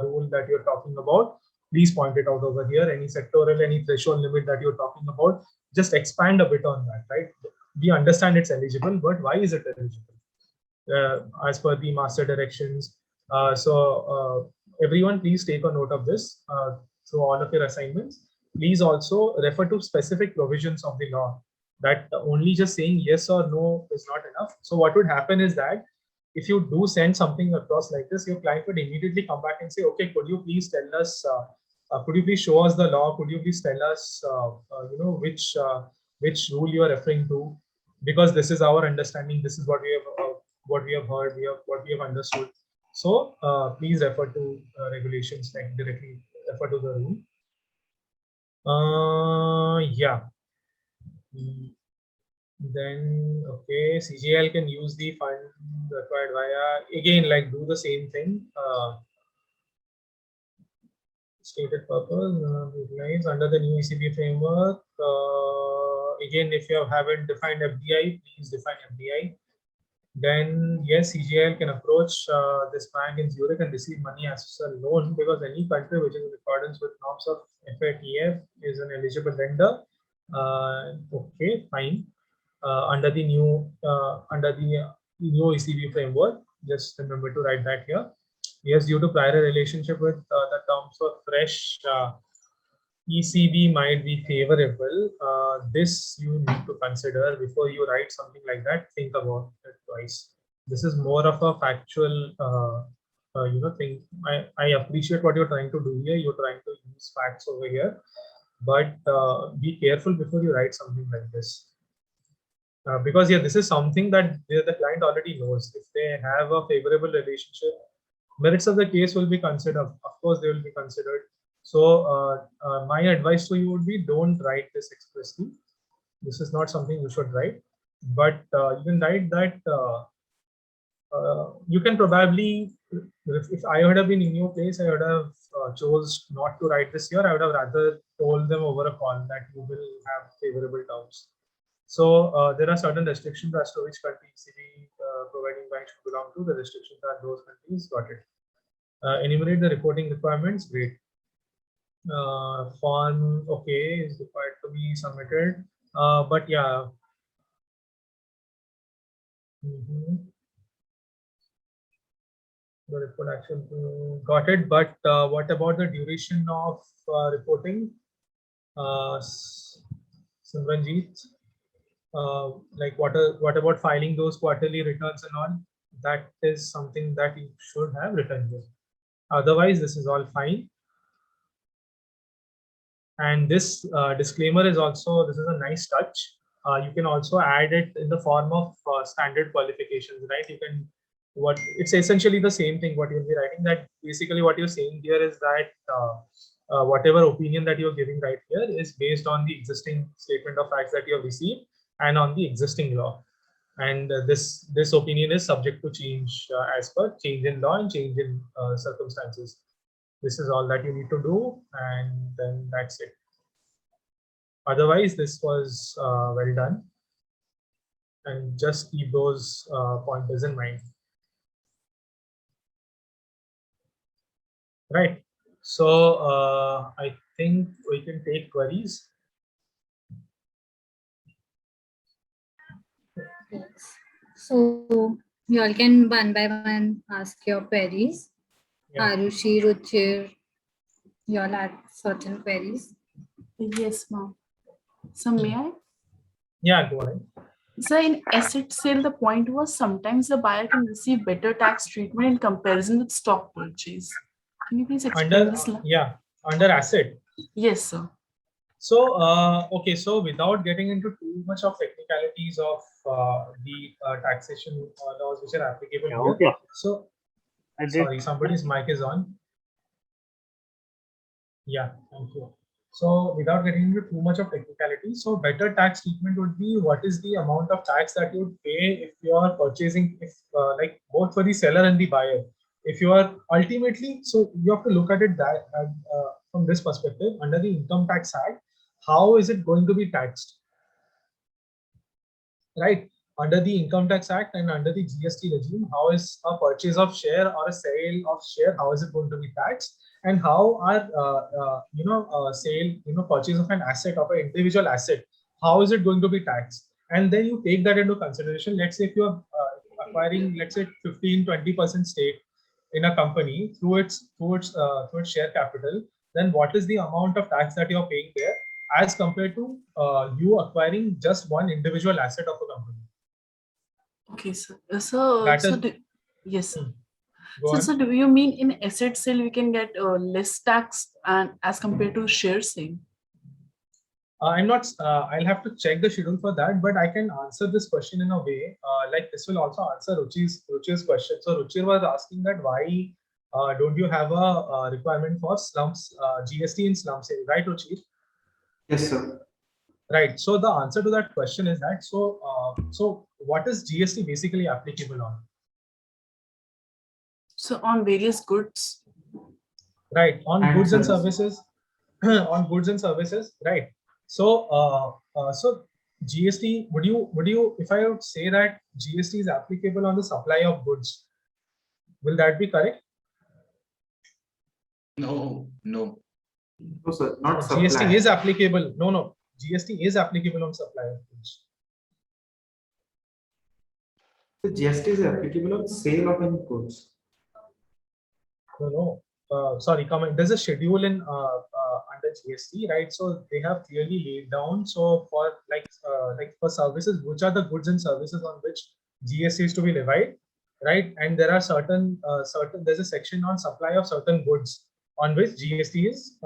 rule that you're talking about. Please point it out over here. Any sectoral, any threshold limit that you're talking about, just expand a bit on that, right? We understand it's eligible, but why is it eligible? As per the master directions. So everyone, please take a note of this through all of your assignments. Please also refer to specific provisions of the law. That only just saying yes or no is not enough. So what would happen is that if you do send something across like this, your client would immediately come back and say, okay, could you please tell us, could you please show us the law? Could you please tell us, which rule you are referring to? Because this is our understanding. This is what we have heard. What we have understood. So please refer to regulations, like directly refer to the rule. Yeah. Then okay, CGIL can use the fund required via, again, like do the same thing. Stated purpose utilized under the new ECB framework. Again, if you haven't defined FDI, please define FDI. Then yes, CGIL can approach this bank in Zurich and receive money as a loan, because any country which is in accordance with norms of FATF is an eligible lender. Okay, fine. Under the new ECB framework, just remember to write that here. Yes, due to prior relationship with the terms of fresh ECB might be favorable. This you need to consider before you write something like that. Think about it twice. This is more of a factual, thing. I appreciate what you're trying to do here. You're trying to use facts over here, but be careful before you write something like this. Because yeah, this is something that the client already knows. If they have a favorable relationship, merits of the case will be considered. Of course, they will be considered. So my advice to you would be, don't write this expressly. This is not something you should write, but you can write that you can probably, if I would have been in your place, I would have chose not to write this here. I would have rather told them over a call that you will have favorable terms. So there are certain restrictions as to which country ECB providing bank should belong to. The restrictions are those countries. Got it. Enumerate the reporting requirements. Great. Form, okay, is required to be submitted. But yeah. The report action, got it. But what about the duration of reporting? Simranjeet, like what about filing those quarterly returns and all? That is something that you should have written here. Otherwise, this is all fine. And this disclaimer is also, this is a nice touch. You can also add it in the form of standard qualifications, right? You can, it's essentially the same thing what you'll be writing, that basically what you're saying here is that whatever opinion that you're giving right here is based on the existing statement of facts that you have received and on the existing law. And this opinion is subject to change as per change in law and change in circumstances. This is all that you need to do, and then that's it. Otherwise, this was well done. And just keep those pointers in mind. Right. So I think we can take queries. Yes. So you all can one by one ask your queries. Yeah. Arushi, Ruchir, you all had certain queries. Yes, ma'am. So may I? Yeah, go ahead. So in asset sale, the point was sometimes the buyer can receive better tax treatment in comparison with stock purchase. Can you please explain this? Yeah, under asset. Yes, sir. So, okay, so without getting into too much of technicalities of the taxation laws which are applicable here. Okay. So, sorry, somebody's mic is on. Yeah, thank you. So, without getting into too much of technicality, so better tax treatment would be what is the amount of tax that you would pay if you are purchasing, if like both for the seller and the buyer. If you are ultimately, so you have to look at it that from this perspective, under the Income Tax Act, how is it going to be taxed? Right? Under the Income Tax Act and under the GST regime, how is a purchase of share or a sale of share, how is it going to be taxed? And how are sale, purchase of an asset, of an individual asset, how is it going to be taxed? And then you take that into consideration. Let's say if you are acquiring, let's say 15-20% stake in a company through its share capital, then what is the amount of tax that you're paying there as compared to you acquiring just one individual asset of a company? Okay, sir. Yes, sir. So do you mean in asset sale we can get less tax and as compared to share sale? I'm not. I'll have to check the schedule for that, but I can answer this question in a way. Like this will also answer Ruchir's question. So Ruchir was asking that why don't you have a requirement for slums GST in slum sale, right, Ruchir? Yes, sir. Right. So the answer to that question is that so what is GST basically applicable on? So on various goods. Right. On goods and services. On goods and services. Right. So so GST, would you if I would say that GST is applicable on the supply of goods, will that be correct? No. No, sir, not supply. GST is applicable. No. GST is applicable on supply of goods. The GST is applicable on sale of any goods. No. Sorry, comment. There's a schedule in under GST, right? So they have clearly laid down. So for like for services, which are the goods and services on which GST is to be levied, right? And there are certain there's a section on supply of certain goods on which GST is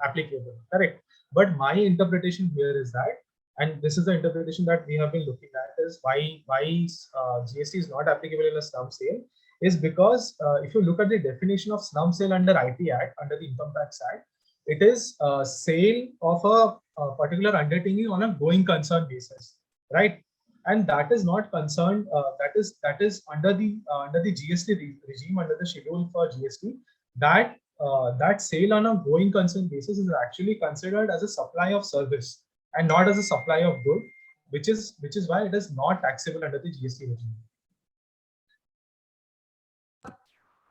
applicable, correct? But my interpretation here is that, and this is the interpretation that we have been looking at, is why GST is not applicable in a slum sale, is because if you look at the definition of slum sale under IT Act, under the Income Tax Act, it is sale of a particular undertaking on a going concern basis, right? And that is not concerned. That is under the GST regime, under the schedule for GST. That sale on a going concern basis is actually considered as a supply of service and not as a supply of good, which is why it is not taxable under the GST regime.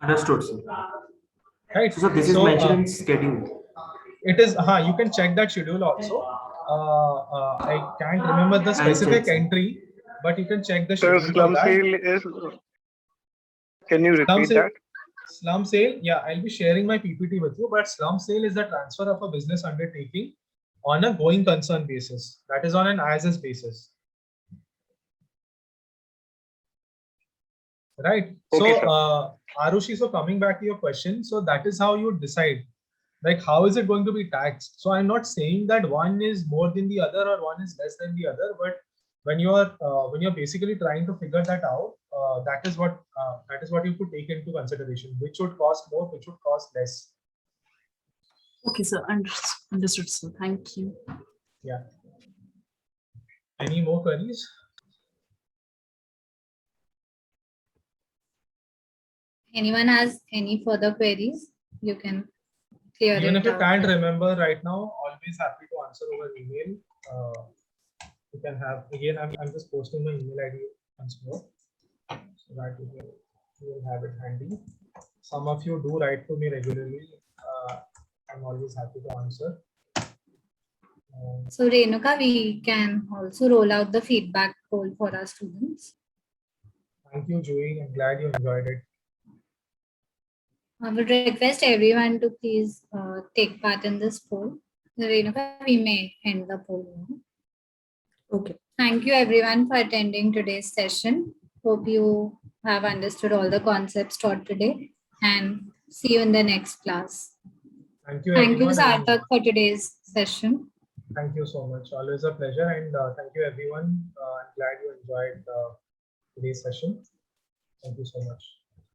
Understood, sir. Right. So this is mentioned in schedule. It is. You can check that schedule also. I can't remember the specific entry, but you can check the schedule. So slum sale is. Can you repeat that? Slum sale. Yeah, I'll be sharing my PPT with you. But slum sale is the transfer of a business undertaking on a going concern basis. That is on an as-is basis. Right. Okay, So, Arushi, so coming back to your question, so that is how you decide, like, how is it going to be taxed? So I'm not saying that one is more than the other or one is less than the other, but when you're basically trying to figure that out, that is what you could take into consideration, which would cost more, which would cost less. Okay, sir. Understood, sir. Thank you. Yeah. Any more queries? Anyone has any further queries? You can clear Even it if you out. can't remember right now, always happy to answer over email. You can have, again, I'm just posting my email ID once more, so that you will have it handy. Some of you do write to me regularly. I'm always happy to answer. So Renuka, we can also roll out the feedback poll for our students. Thank you, Joey. I'm glad you enjoyed it. I would request everyone to please take part in this poll. Renuka, we may end the poll now. Okay. Thank you everyone for attending today's session. Hope you have understood all the concepts taught today, and see you in the next class. Thank you, Thank you, everyone. Sarthak, for today's session. Thank you so much. Always a pleasure. And thank you, everyone. I'm glad you enjoyed today's session. Thank you so much.